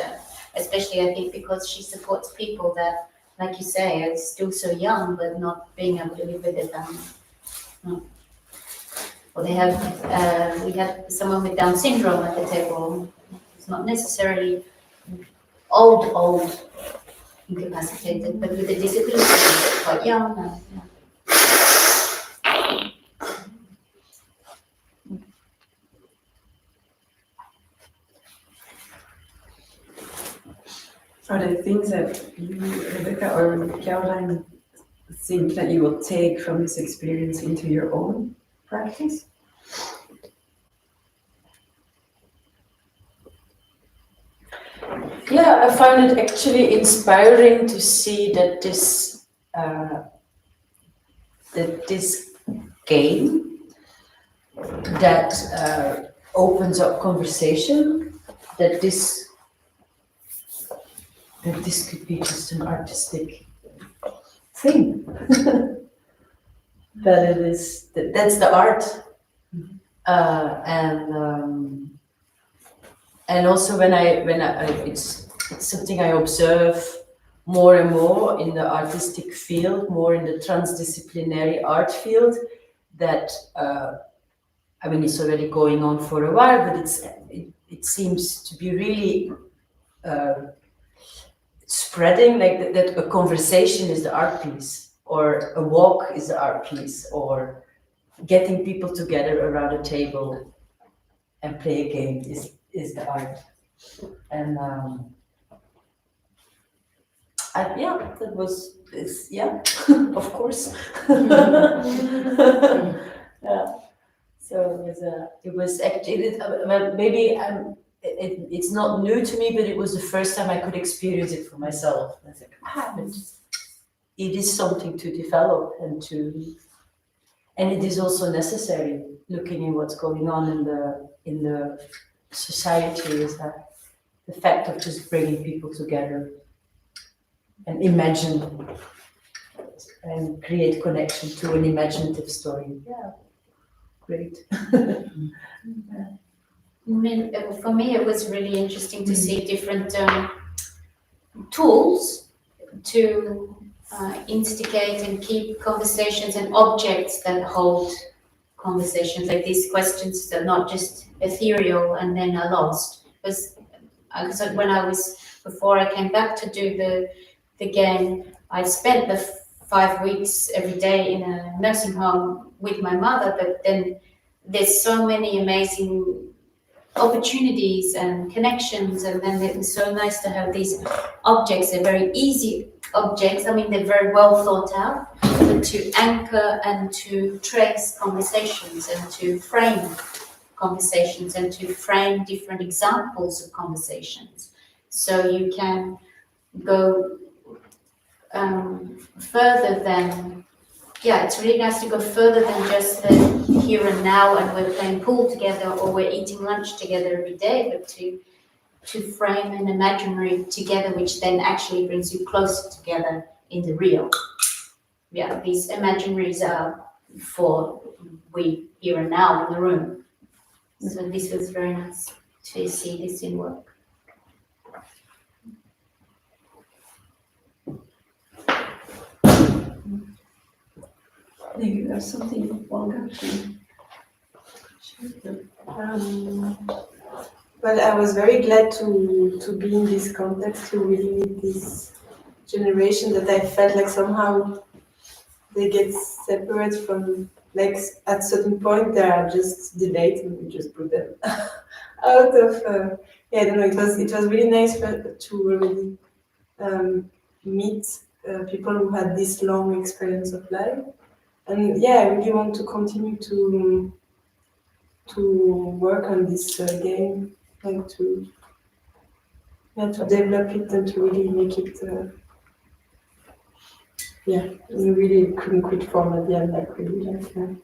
especially I think because she supports people that, like you say, are still so young, but not being able to live with their family. Or we have someone with Down syndrome at the table. It's not necessarily old incapacitated, but with a disability, quite young. Are there things that you, Rebecca or Caroline, think that you will take from this experience into your own practice? Yeah, I find it actually inspiring to see that this game that opens up conversation, that this could be just an artistic thing. But it is that's the art, and also when I it's something I observe more and more in the artistic field, more in the transdisciplinary art field, that I mean it's already going on for a while, but it seems to be really spreading, like that a conversation is the art piece, or a walk is the art piece, or getting people together around a table and play a game is the art. And yeah, that was yeah, of course. Yeah. So it was actually well, maybe it's not new to me, but it was the first time I could experience it for myself. I was like, but it is something to develop and it is also necessary. Looking at what's going on in the society is that the fact of just bringing people together and imagine and create connection to an imaginative story. Yeah, great. I mean, for me, it was really interesting to see different tools to instigate and keep conversations and objects that hold conversations. Like these questions that are not just ethereal and then are lost. Because when before I came back to do the game, I spent the 5 weeks every day in a nursing home with my mother, but then there's so many amazing opportunities and connections, and then it was so nice to have these objects. They're very easy objects. I mean, they're very well thought out, but to anchor and to trace conversations and to frame conversations and to frame different examples of conversations. So you can go further than, yeah, it's really nice to go further than just the here and now and we're playing pool together or we're eating lunch together every day, but to frame an imaginary together, which then actually brings you closer together in the real. Yeah, these imaginaries are for we here and now in the room. So this was very nice to see this in work. Maybe there's something Olga. Well, I was very glad to be in this context, to really meet this generation that I felt like somehow they get separate from, like at certain point they are just debates and we just put them out of, yeah, I don't know, it was really nice to really meet people who had this long experience of life. And yeah, I really want to continue to work on this game, like to develop it and to really make it, we really couldn't quit form at the end, like really like that.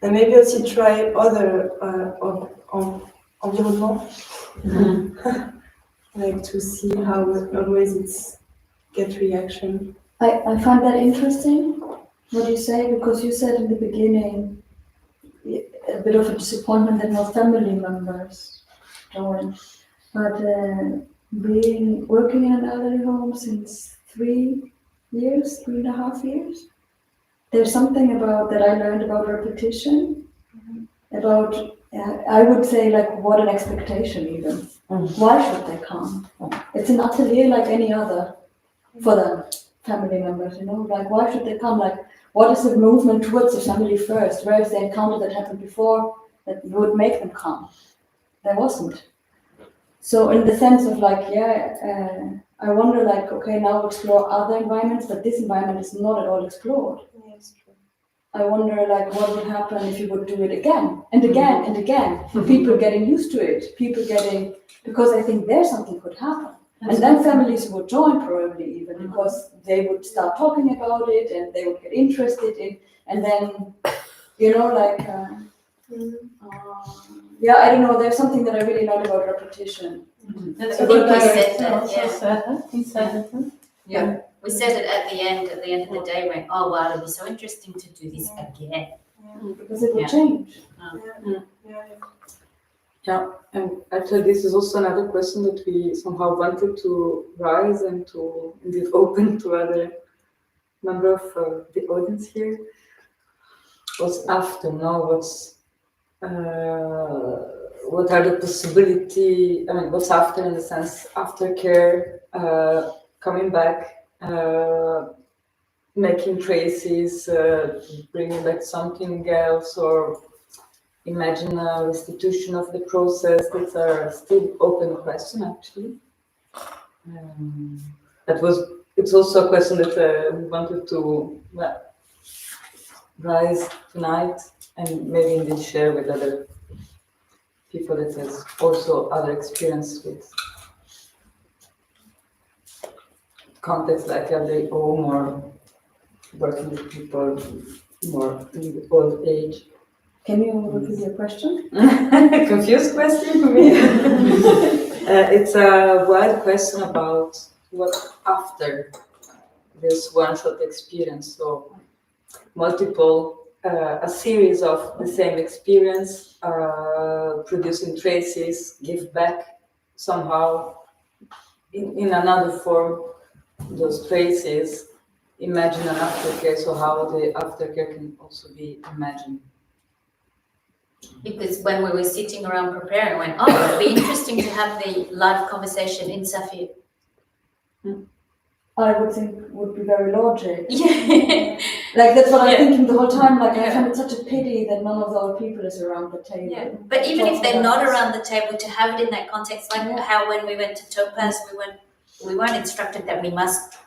And maybe also try other environment, like to see how always it's get reaction. I find that interesting, what you say, because you said in the beginning a bit of a disappointment that no family members joined. But working in an elderly home since 3.5 years, there's something about that I learned about repetition, about, I would say, like, what an expectation even. Why should they come? It's an atelier like any other for them. Family members, like, why should they come? Like, what is the movement towards the family first? Where is the encounter that happened before that would make them come? There wasn't. So in the sense of like, I wonder, like, okay, now explore other environments, but this environment is not at all explored. Yes, true. I wonder, like, what would happen if you would do it again and again and again? People getting used to it, because I think there something could happen. And then families would join probably even because they would start talking about it and they would get interested in, and then, I don't know, there's something that I really learned about repetition. That's I what think I you said that, also said, he said it. Yeah. We said it at the end of the day, went, oh wow, it'd be so interesting to do this again. Because it will Yeah. change. Yeah, and actually this is also another question that we somehow wanted to raise and to indeed open to other member of the audience here. What's after now? What are the possibility? I mean, what's after in the sense aftercare, coming back, making traces, bringing back something else, or imagine a restitution of the process. That's a still open question, actually. It's also a question that we wanted to raise tonight, and maybe indeed share with other people that has also other experience with contexts like elderly home or working with people more in the old age. Can you repeat your question? Confused question for me. It's a wide question about what after this one-shot experience. So multiple, a series of the same experience, producing traces, give back somehow in another form those traces. Imagine an aftercare, so how the aftercare can also be imagined. Because when we were sitting around preparing, I went, oh, it'd be interesting to have the live conversation in Saphir. I would think would be very logic. Yeah. Like that's what I'm Yeah. thinking the whole time. Like I Yeah. find it such a pity that none of our people is around the table. Yeah. But even if they're not around the table, to have it in that context, like how when we went to Topaz, we weren't instructed that we must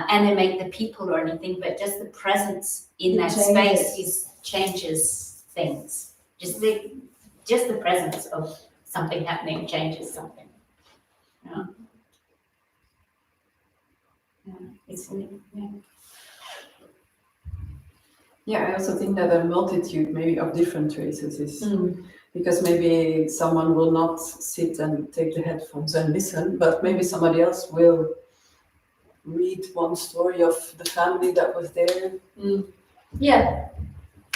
animate the people or anything, but just the presence in that space changes things. Just the presence of something happening changes something. Yeah. It's Yeah, I also think that a multitude maybe of different traces is because maybe someone will not sit and take the headphones and listen, but maybe somebody else will read one story of the family that was there. Yeah.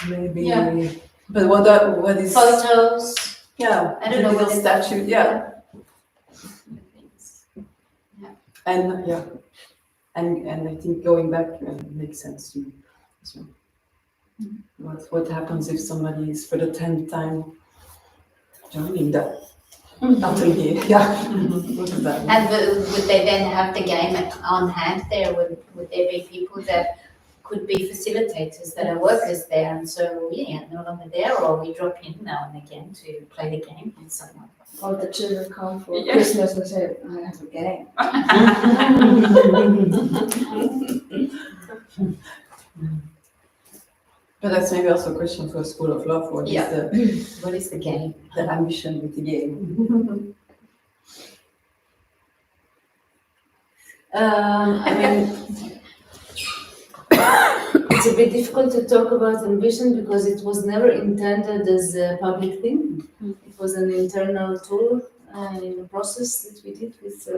Maybe. Yeah. But what is Photos. Yeah, I don't know little what statue. Yeah. And and I think going back makes sense to me as well. What happens if somebody is for the 10th time joining that atelier? Yeah. What is that? And would they then have the game on hand there? Would there be people that could be facilitators that are workers there, and so no longer there, or we drop in now and again to play the game with someone? Or the children come for Christmas and say, I have a game. But that's maybe also a question for School of Love. What What is the game? The ambition with the game? I mean, it's a bit difficult to talk about ambition because it was never intended as a public thing. It was an internal tool in the process that we did with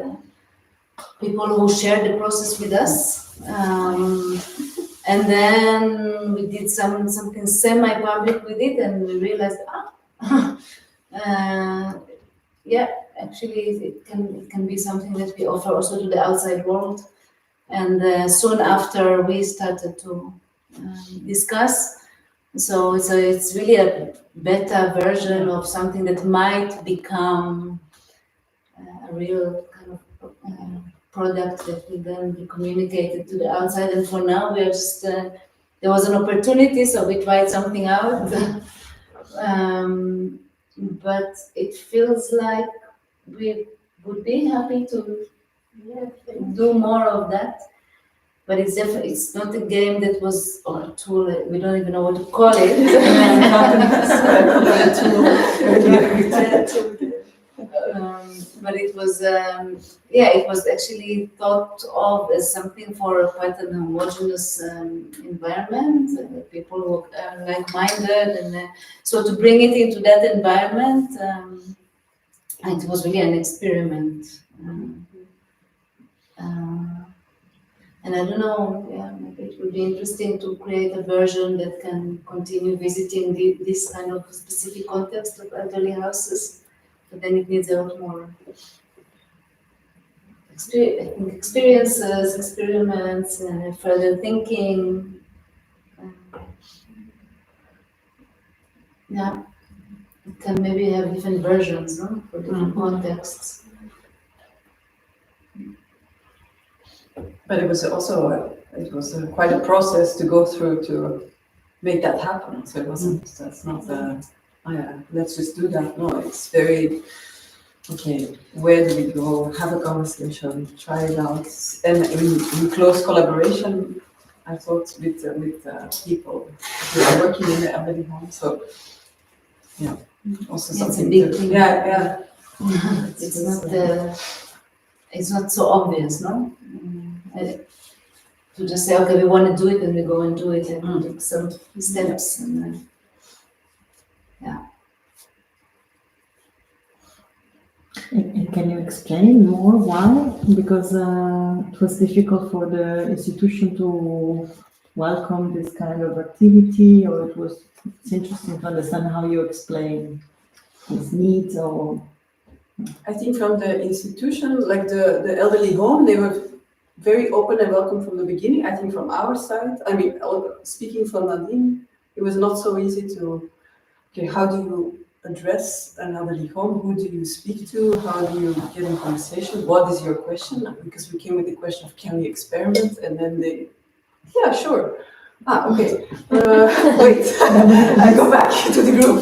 people who shared the process with us. And then we did something semi-public with it, and we realized, actually it can be something that we offer also to the outside world. And soon after we started to discuss. So it's really a beta version of something that might become a real kind of product that will then be communicated to the outside. And for now, we're just there was an opportunity, so we tried something out. But it feels like we would be happy to do more of that. But it's not a game that was, or a tool, we don't even know what to call it. But it was, it was actually thought of as something for quite an homogeneous environment. People who are like-minded, and so to bring it into that environment, it was really an experiment. And I don't know, yeah, maybe it would be interesting to create a version that can continue visiting this kind of specific context of elderly houses, but then it needs a lot more experiences, experiments, and further thinking. Yeah, it can maybe have different versions, no, for different contexts. But it was also quite a process to go through to make that happen. So it wasn't. That's not oh yeah, let's just do that. No, it's very okay. Where do we go? Have a conversation, try it out, and in close collaboration. I thought with people who are working in the elderly home. So yeah, also something. It's a big thing. Yeah. It's not so obvious, no? To just say, okay, we want to do it, and we go and do it, and take some steps, and then, And can you explain more why? Because it was difficult for the institution to welcome this kind of activity, or it's interesting to understand how you explain these needs, or I think from the institution, like the elderly home, they were very open and welcome from the beginning. I think from our side, I mean, speaking for Nadine, it was not so easy to, okay, how do you address an elderly home? Who do you speak to? How do you get in conversation? What is your question? Because we came with the question of, can we experiment? And then they, yeah, sure. Okay. Wait, I go back to the group.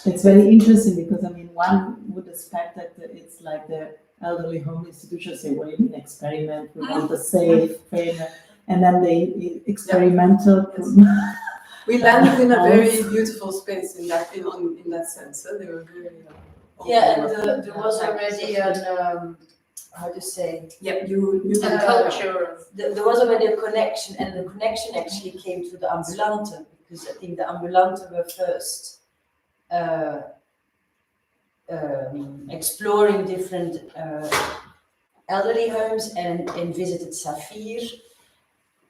it's very interesting because I mean, one would expect that it's like the elderly home institution say, well, an experiment, we want a safe framework, and then they experimental. We landed in a very beautiful space in that sense. They were very and there was already an how to say? Yeah, you A culture. There was already a connection, and the connection actually came to the ambulante, because I think the ambulante were first exploring different elderly homes and visited Saphir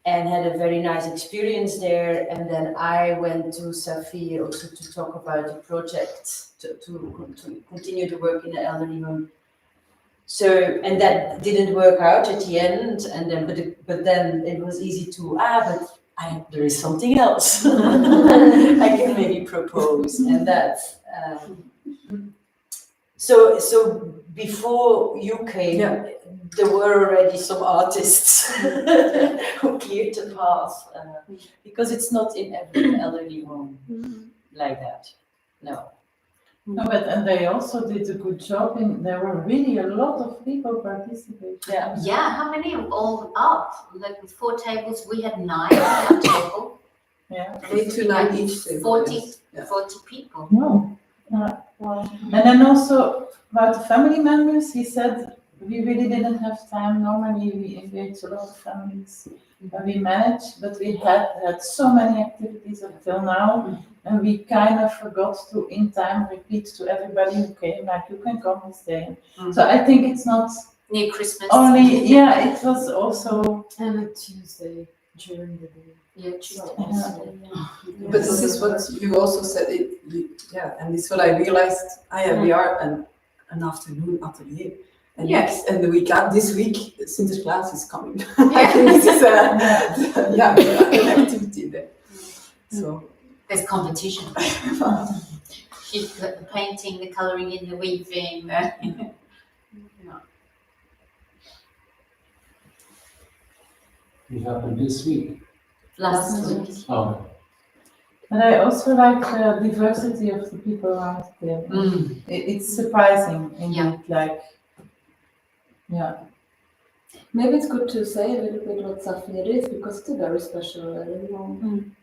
and had a very nice experience there. And then I went to Saphir also to talk about the project, to continue to work in the elderly home. So, and that didn't work out at the end, and then but then it was easy to there is something else I can maybe propose, and that's so before you came, there were already some artists who cleared the path, because it's not in every elderly home like that. No. No, and they also did a good job. There were really a lot of people participating. Yeah, how many all up? Like with 4 tables, we had 9 at our table. Yeah. 8 to 9 each table. 40 people. No. And then also about the family members, he said we really didn't have time. Normally we engage a lot of families and we manage, but we had so many activities until now, and we kind of forgot to in time repeat to everybody who came, like, you can come and stay. So I think it's not near Christmas. only, it was also And a Tuesday during the day. Yeah, Tuesday. But this is what you also said, and this is what I realized. We are an afternoon atelier. And and the week this week, Sinterklaas is coming. I think this is an activity there. So there's competition. The painting, the coloring in, the weaving. It happened this week. Last week. Oh, And I also like the diversity of the people around there. It's surprising, Maybe it's good to say a little bit what Saphir is, because it's a very special elderly home.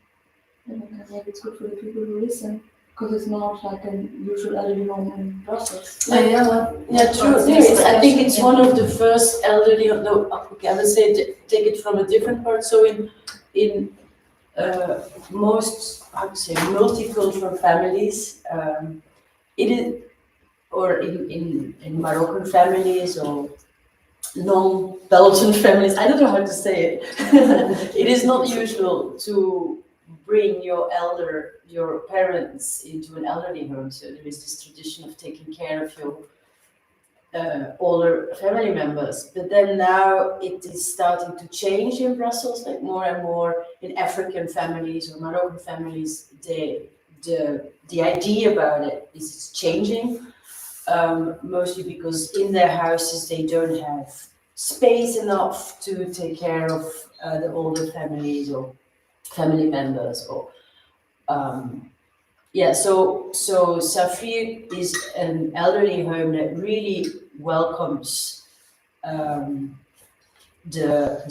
Maybe it's good for the people who listen, because it's not like a usual elderly home in Brussels. True. I think it's one of the first elderly. No, okay, I would say take it from a different part. So in most, how to say, multicultural families, it is, or in Moroccan families, or non-Belgian families, I don't know how to say it. It is not usual to bring your parents into an elderly home. So there is this tradition of taking care of your older family members. But then now it is starting to change in Brussels, like more and more in African families or Moroccan families, the idea about it is changing. Mostly because in their houses they don't have space enough to take care of the older families or family members or so Saphir is an elderly home that really welcomes the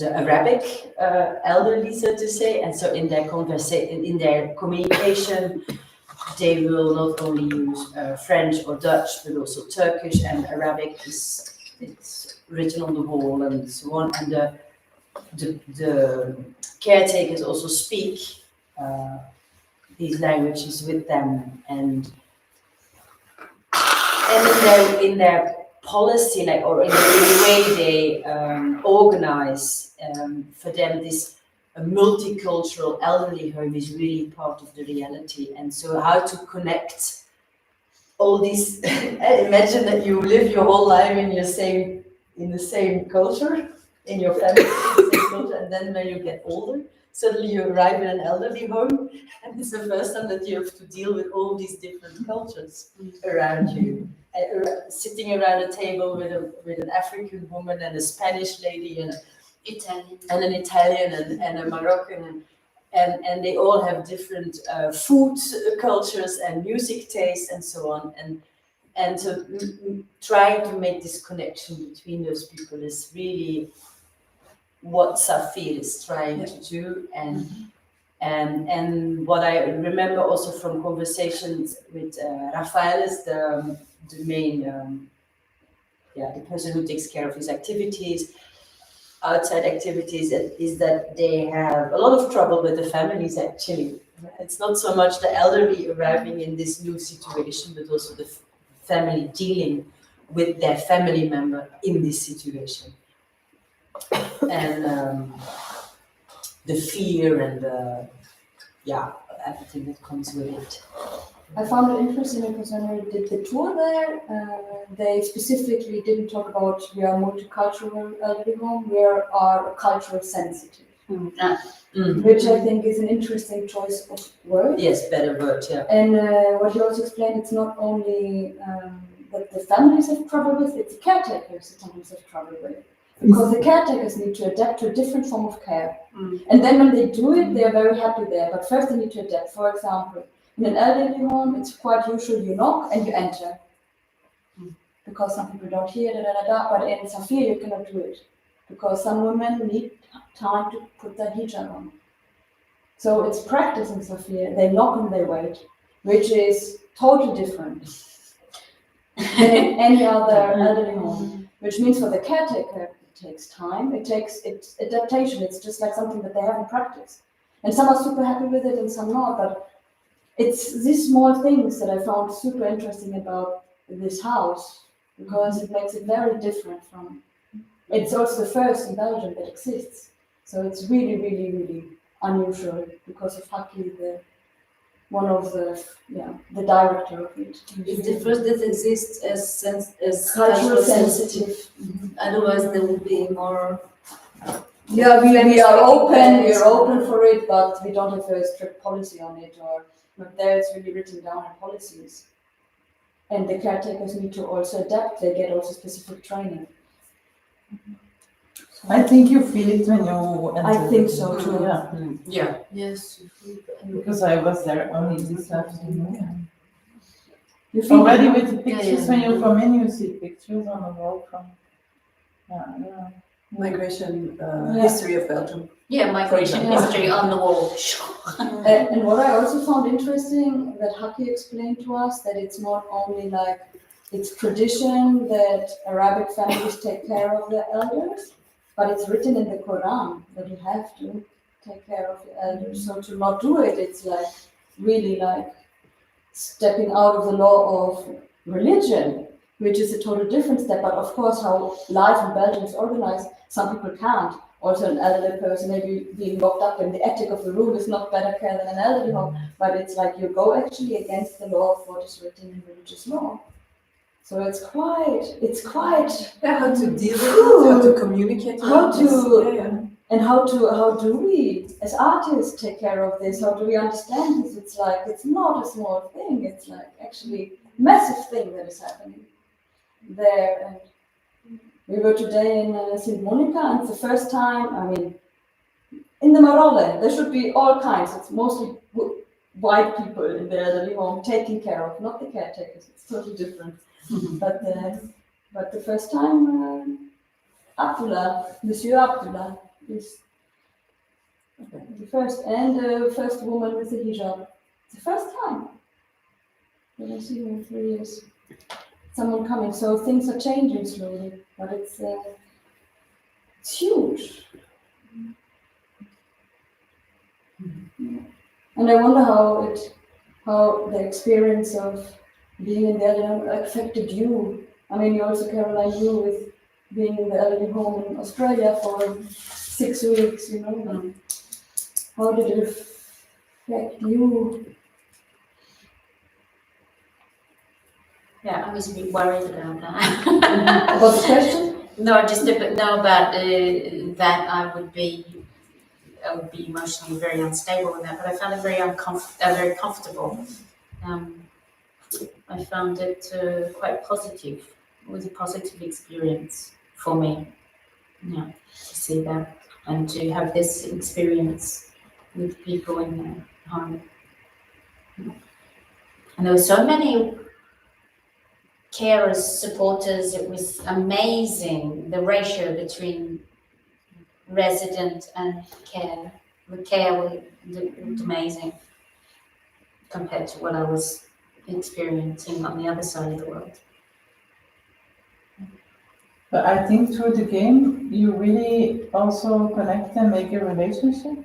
Arabic elderly, so to say, and so in their communication they will not only use French or Dutch, but also Turkish and Arabic. It's written on the wall and so on. And the caretakers also speak these languages with them, and in their policy, like or in the way they organize for them this. A multicultural elderly home is really part of the reality, and so how to connect all these. Imagine that you live your whole life in the same culture, in your family, in the same culture, and then when you get older, suddenly you arrive in an elderly home, and it's the first time that you have to deal with all these different cultures around you. Sitting around a table with an African woman and a Spanish lady and an Italian and a Moroccan, and they all have different food cultures and music tastes and so on, and so trying to make this connection between those people is really what Saphir is trying to do, and what I remember also from conversations with Rafael is the main the person who takes care of his activities. Outside activities is that they have a lot of trouble with the families actually. It's not so much the elderly arriving in this new situation, but also the family dealing with their family member in this situation. And the fear and everything that comes with it. I found it interesting because when we did the tour there, they specifically didn't talk about we are multicultural elderly home, we are cultural sensitive. Which I think is an interesting choice of word. Yes, better word, yeah. And what you also explained, it's not only that the families have trouble with, it's the caretakers that sometimes have trouble with. Because the caretakers need to adapt to a different form of care. And then when they do it, they are very happy there. But first they need to adapt. For example, in an elderly home, it's quite usual you knock and you enter. Because some people don't hear, but in Saphir you cannot do it. Because some women need time to put their hijab on. So it's practice in Saphir. They knock and they wait, which is totally different than in any other elderly home. Which means for the caretaker, it takes time, it's adaptation. It's just like something that they haven't practiced. And some are super happy with it and some not, but it's these small things that I found super interesting about this house, because it makes it very different from, it's also the first in Belgium that exists. So it's really, really, really unusual because of Haki, one of the director of it. It's the first that exists as Cultural sensitive. Otherwise, there will be more. Yeah, we are open. We are open for it, but we don't have a strict policy on it. But there it's really written down in policies. And the caretakers need to also adapt. They get also specific training. I think you feel it when you enter. I think so too. Yeah. Yeah. Yes. Because I was there only this afternoon. You feel Already it? with the pictures, when you come in, you see pictures on the wall from. Migration history of Belgium. Yeah, migration history on the wall. And what I also found interesting that Haki explained to us, that it's not only like it's tradition that Arabic families take care of their elders, but it's written in the Quran that you have to take care of your elders. So to not do it, it's like really like stepping out of the law of religion, which is a total different step. But of course, how life in Belgium is organized, some people can't. Also, an elderly person maybe being locked up in the attic of the room is not better care than an elderly home. But it's like you go actually against the law of what is written in religious law. So it's quite. Yeah, how to deal with it, how to communicate. And how do we, as artists, take care of this? How do we understand this? It's like, it's not a small thing. It's like actually a massive thing that is happening there. And we were today in St. Monica, and it's the first time, I mean, in the Marolle, there should be all kinds. It's mostly white people in the elderly home taking care of, not the caretakers. It's totally different. But the first time, Monsieur Abdullah is the first woman with a hijab. It's the first time that I see her in 3 years. Someone coming, so things are changing slowly, but it's huge. Yeah. And I wonder how the experience of being in the elderly affected you. I mean, you also, Caroline, you with being in the elderly home in Australia for 6 weeks, you know. How did it affect you? Yeah, I was a bit worried about that. About the question? No, just a bit, no, about that I would be emotionally very unstable in that, but I found it very comfortable. I found it quite positive. It was a positive experience for me, yeah, to see that and to have this experience with people in the home. And there were so many carers, supporters. It was amazing, the ratio between resident and care. The care looked amazing compared to what I was experiencing on the other side of the world. But I think through the game, you really also connect and make a relationship.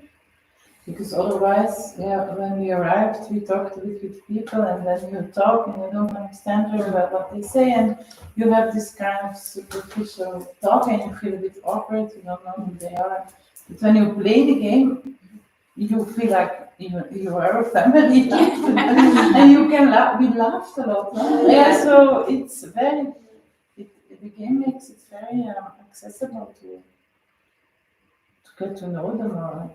Because otherwise, yeah, when we arrived, we talked with people, and then you talk and you don't understand really well what they say, and you have this kind of superficial talk and you feel a bit awkward, you don't know who they are. But when you play the game, you feel like you are a family, and you can laugh. We laughed a lot. Huh? Yeah, so it's very. The game makes it very accessible to get to know them more.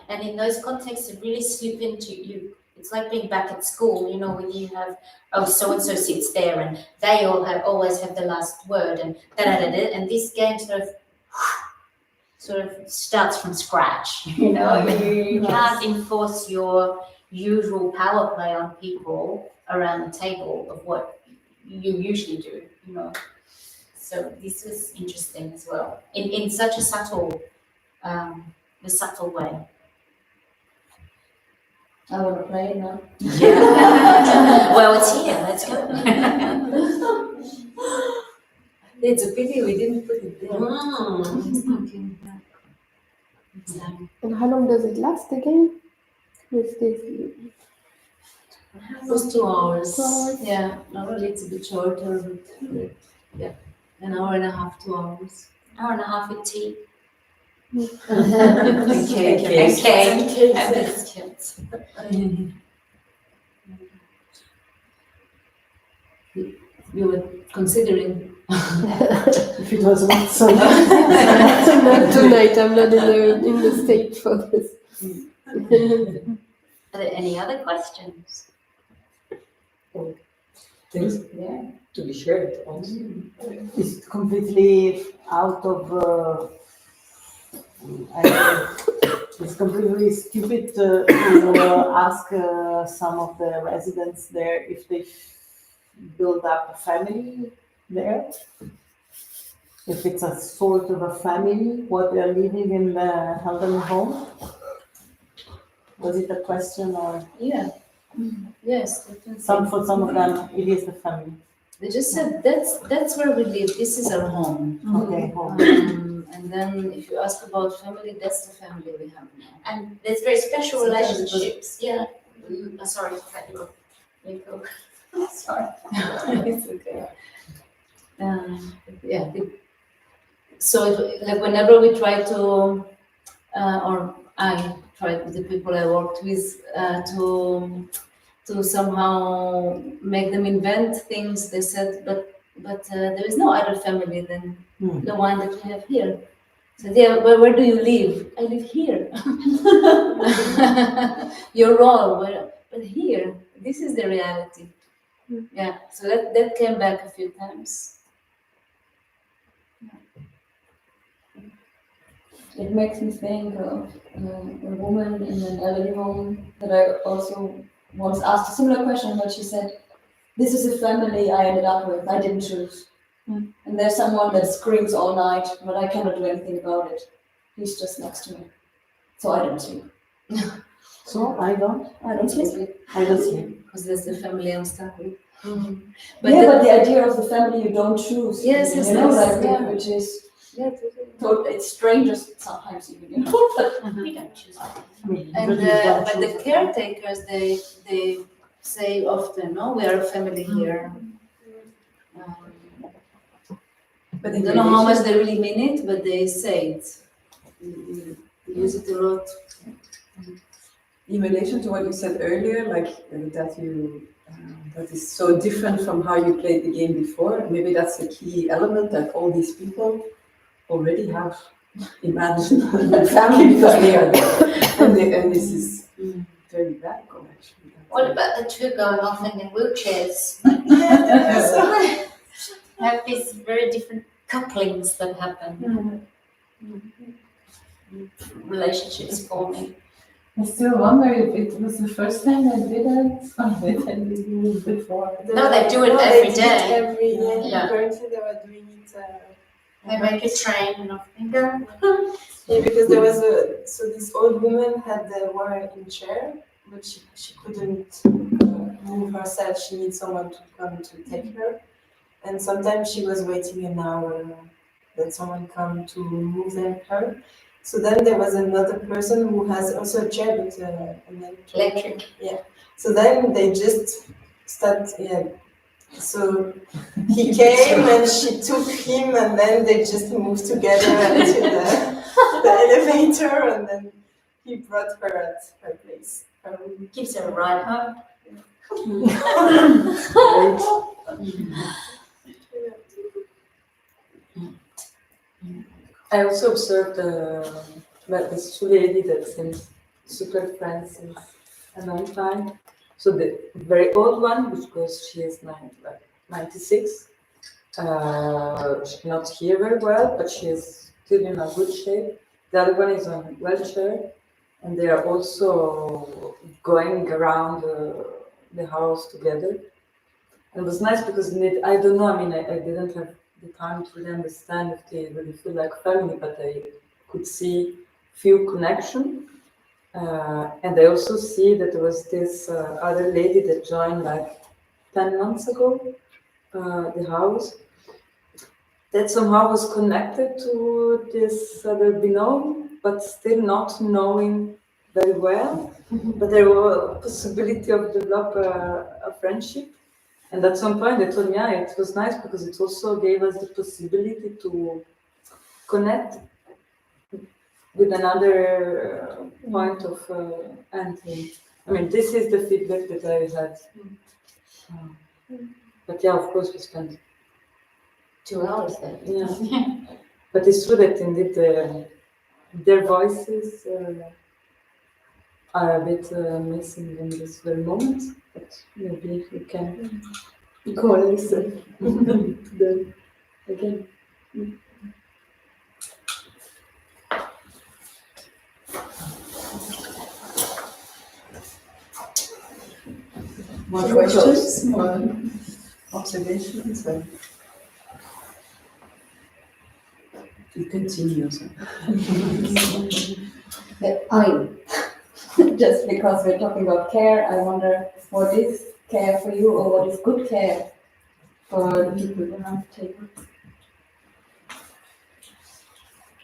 And in those contexts, it really slip into you. It's like being back at school, you know, when you have, so and so sits there, and they always have the last word, and and this game sort of starts from scratch. You know, you can't enforce your usual power play on people around the table of what you usually do. You know, so this was interesting as well in such a subtle way. I want to play now. Yeah. Well, it's here. Let's go. It's a pity we didn't put it there. And how long does it last again? With this? It was 2 hours. 2 hours. Yeah, normally it's a bit shorter, but yeah, an hour and a half, 2 hours. Hour and a half with tea. And cake. And biscuits. You were considering If it was not so Not tonight. I'm not in the state for this. Are there any other questions? yeah. To be shared also. It's completely out of. It's completely stupid to ask some of the residents there if they build up a family there. If it's a sort of a family, what they're living in the elderly home. Was it a question or? Yeah. Yes, definitely. For some of them, it is the family. They just said that's where we live. This is our home. Okay, home. And then if you ask about family, that's the family we have now. And there's very special Sometimes relationships. Yeah. Sorry to cut you off. You go. Sorry. It's okay. Yeah. So, like, whenever we try to, or I tried with the people I worked with to somehow make them invent things, they said, but there is no other family than the one that we have here. So, yeah, where do you live? I live here. Your role, but here, this is the reality. Yeah, so that came back a few times. It makes me think of a woman in an elderly home that I also once asked a similar question, but she said, "This is a family I ended up with. I didn't choose. And there's someone that screams all night, but I cannot do anything about it. He's just next to me. So I don't sleep. So I don't sleep. I don't sleep. Because that's the family I'm stuck with. But the idea of the family you don't choose. Yes, you know, like, yeah. which is Yeah, it's strange sometimes even, you know, but We don't choose. and but the caretakers, they say often, no, we are a family here. But I don't know how much they really mean it, but they say it. They use it a lot. In relation to what you said earlier, like that you that is so different from how you played the game before, maybe that's a key element that all these people already have imagined a family because they are there. And this is very radical, actually. What about the two going off in their wheelchairs? Have these very different couplings that happen. Relationships forming. I still wonder if it was the first time they did it, or they did it before. No, they do it No, every they did day. it every year. Yeah. Currently, they were doing it. They make a train and everything. Yeah, because there was this old woman had the wire in chair, but she couldn't move herself. She needs someone to come to take her, and sometimes she was waiting an hour that someone come to move her. So then there was another person who has also a chair, but an Electric. Yeah. So then they just start. Yeah. So he came and she took him, and then they just moved together into the elevator, and then he brought her at her place. Gives her a ride home. I also observed this two lady that seems super friends since a long time. So the very old one, because she is 96, she cannot hear very well, but she is still in a good shape. The other one is on a wheelchair, and they are also going around the house together. And it was nice because I don't know, I mean, I didn't have the time to really understand if they really feel like family, but I could see few connection. And I also see that there was this other lady that joined like 10 months ago, the house, that somehow was connected to this other binôme, but still not knowing very well. But there was a possibility of develop a friendship. And at some point they told me, yeah, it was nice because it also gave us the possibility to connect with another point of entry. I mean, this is the feedback that I had. But yeah, of course, we spent 2 hours there. Yeah. But it's true that indeed their voices are a bit missing in this very moment. But maybe we can go and listen to them again. More questions? More observations? You continue. Just because we're talking about care, I wonder what is care for you, or what is good care for the people around the table?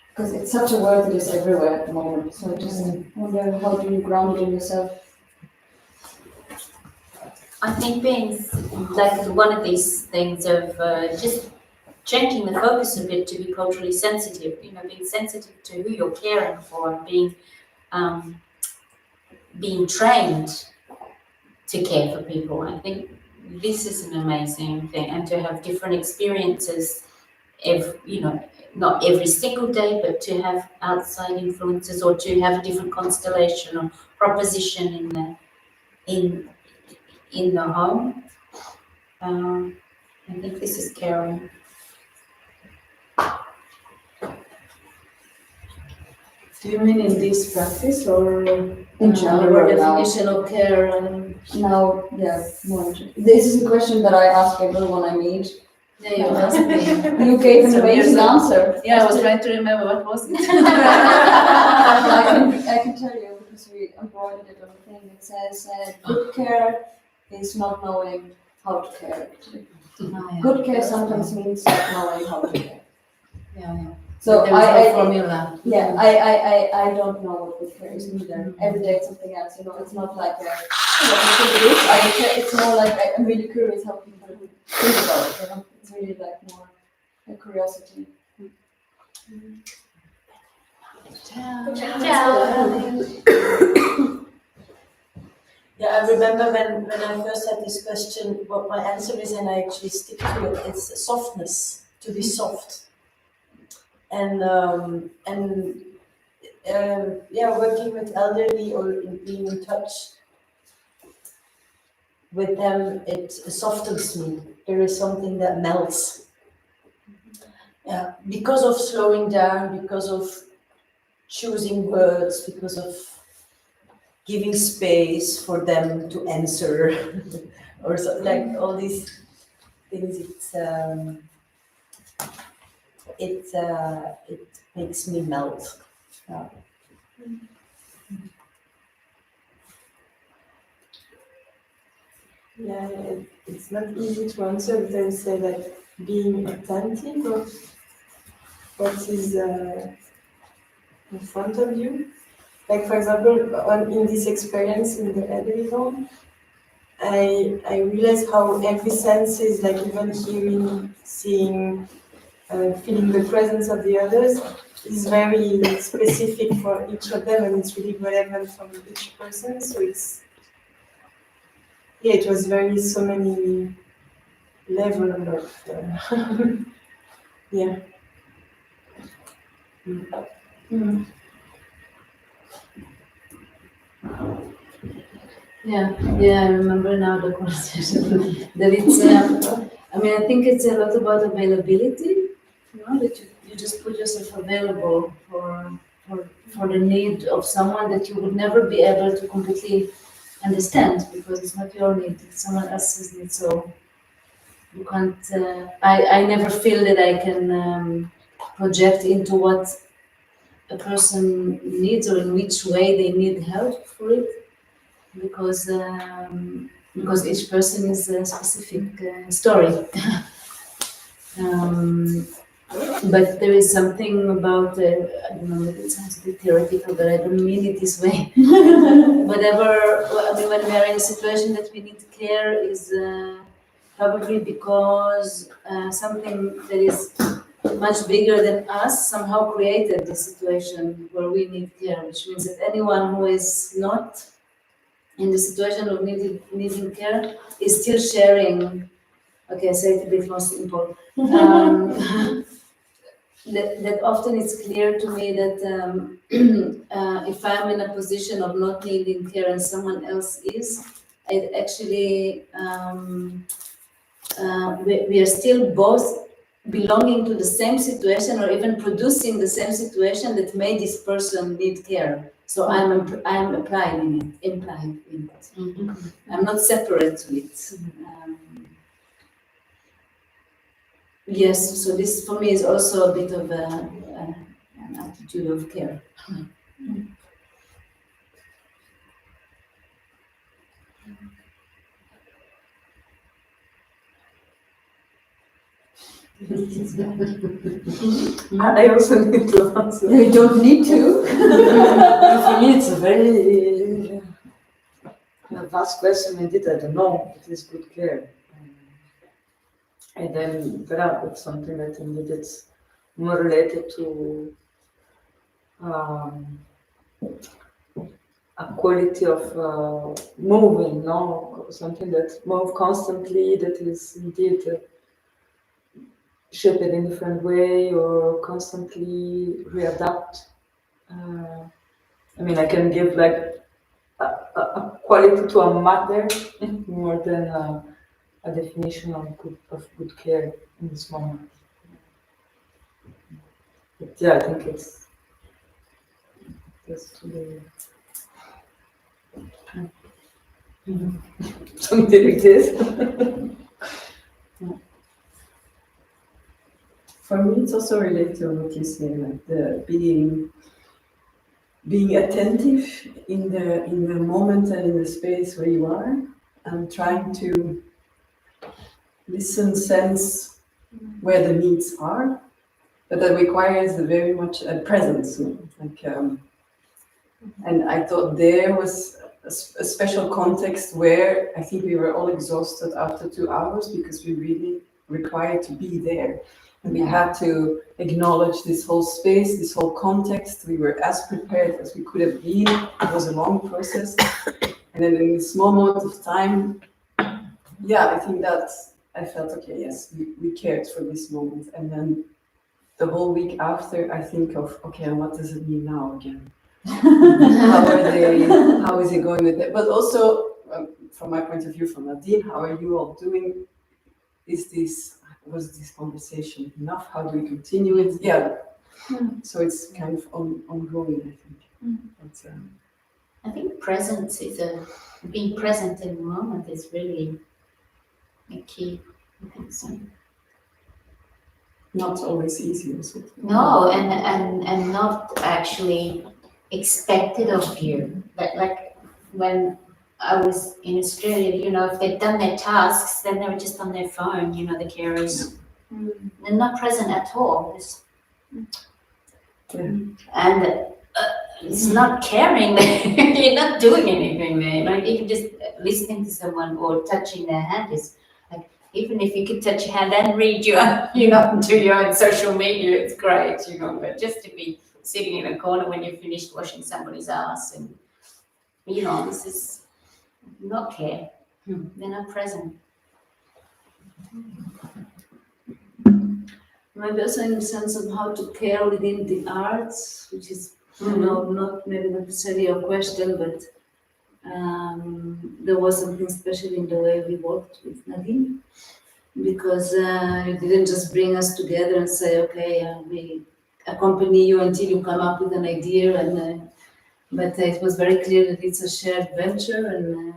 Because it's such a word that is everywhere at the moment, so I just wonder, how do you ground it in yourself? I think being like one of these things of just changing the focus a bit to be culturally sensitive, being sensitive to who you're caring for and being trained to care for people. I think this is an amazing thing, and to have different experiences, not every single day, but to have outside influences or to have a different constellation or proposition in the home. I think this is caring. Do you mean in this practice or In general, our now. definition of care? Now, yeah, more. This is a question that I ask everyone I meet. Yeah, you asked me. You gave an Some years amazing ago. answer. Yeah, I was trying to remember what was it. I can tell you because we embroidered it on a thing that says good care is not knowing how to care. Actually. Good care sometimes means not knowing how to care. Yeah. So There is no formula. Yeah, I don't know what good care is either. Every day it's something else. It's not like it's more like I'm really curious how people think about it. It's really like more a curiosity. Yeah, I remember when I first had this question, what my answer is, and I actually stick to it. It's softness, to be soft, and working with elderly or being in touch with them, it softens me. There is something that melts. Yeah, because of slowing down, because of choosing words, because of giving space for them to answer, or so, like all these things. It makes me melt. Yeah, it's not easy to answer, but I would say that being attentive of what is in front of you. Like, for example, in this experience in the elderly home, I realized how every sense is, like even hearing, seeing, feeling the presence of the others is very specific for each of them, and it's really relevant from each person. So it was so many levels of, yeah. Yeah, I remember now the conversation that it's. I think it's a lot about availability. That you just put yourself available for the need of someone that you would never be able to completely understand because it's not your need, it's someone else's need. So you can't. I never feel that I can project into what a person needs or in which way they need help for it. Because each person is a specific story. But there is something about, I don't know, maybe it sounds a bit theoretical, but I don't mean it this way. When we are in a situation that we need care is probably because something that is much bigger than us somehow created the situation where we need care, which means that anyone who is not in the situation of needing care is still sharing. Okay, I say it a bit more simple. That often it's clear to me that if I'm in a position of not needing care and someone else is, it actually we are still both belonging to the same situation or even producing the same situation that made this person need care. So I'm implied in it. Mm-hmm. I'm not separate to it. Yes, so this for me is also a bit of an attitude of care. I also need to answer. You don't need to. For me, it's a very a vast question indeed. I don't know. It is good care. And then it's something that indeed it's more related to a quality of moving, no? Something that moves constantly, that is indeed shaped in a different way or constantly readapt. I mean, I can give like a quality to a matter more than a definition of good care in this moment. But yeah, I think it's to the something like this. For me, it's also related to what you say, like the being attentive in the moment and in the space where you are, and trying to listen, sense where the needs are, but that requires very much a presence. Like, and I thought there was a special context where I think we were all exhausted after 2 hours because we really required to be there. And we had to acknowledge this whole space, this whole context. We were as prepared as we could have been. It was a long process. And then in this small moment of time, I think that I felt, okay, yes, we cared for this moment. And then the whole week after, I think of, okay, and what does it mean now again? How is it going with it? But also, from my point of view, from Nadine, how are you all doing? Was this conversation enough? How do we continue it? Yeah. So it's kind of ongoing, I think. But, I think presence being present in the moment is really a key. I think so. Not always easy also. No, and not actually expected of you. Like when I was in Australia, if they'd done their tasks, then they were just on their phone, the carers. They're not present at all. And it's not caring. You're not doing anything there. Like, even just listening to someone or touching their hand is like, even if you could touch your hand and read your, do your own social media, it's great, but just to be sitting in a corner when you're finished washing somebody's ass and, this is not care. They're not present. Maybe also in the sense of how to care within the arts, which is not maybe necessarily a question, but there was something special in the way we worked with Nadine, because you didn't just bring us together and say, okay, we accompany you until you come up with an idea, but it was very clear that it's a shared venture,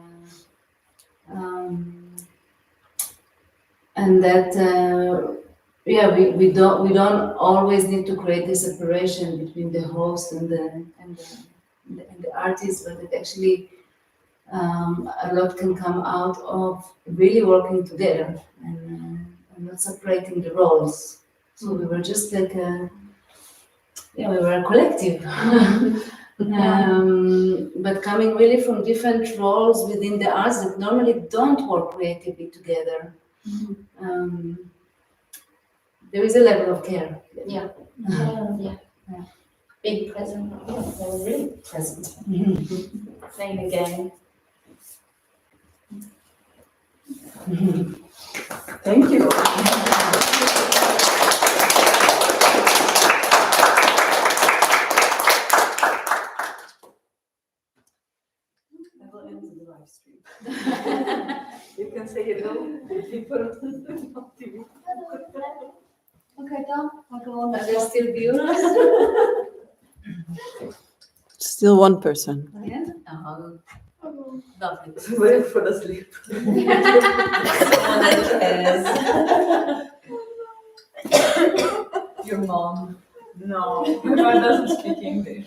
and that we don't always need to create a separation between the host and the artist, but it actually a lot can come out of really working together and not separating the roles. So we were just like we were a collective. But coming really from different roles within the arts that normally don't work creatively together. There is a level of care. Yeah. Being present. They were really present. Playing the game. Thank you. I will end the live stream. You can say hello to people on TV. Okay, Tom, I'll go on. Are there still viewers? Still one person. Yeah. Lovely. Wait for the sleep. Your mom. No, my mom doesn't speak English.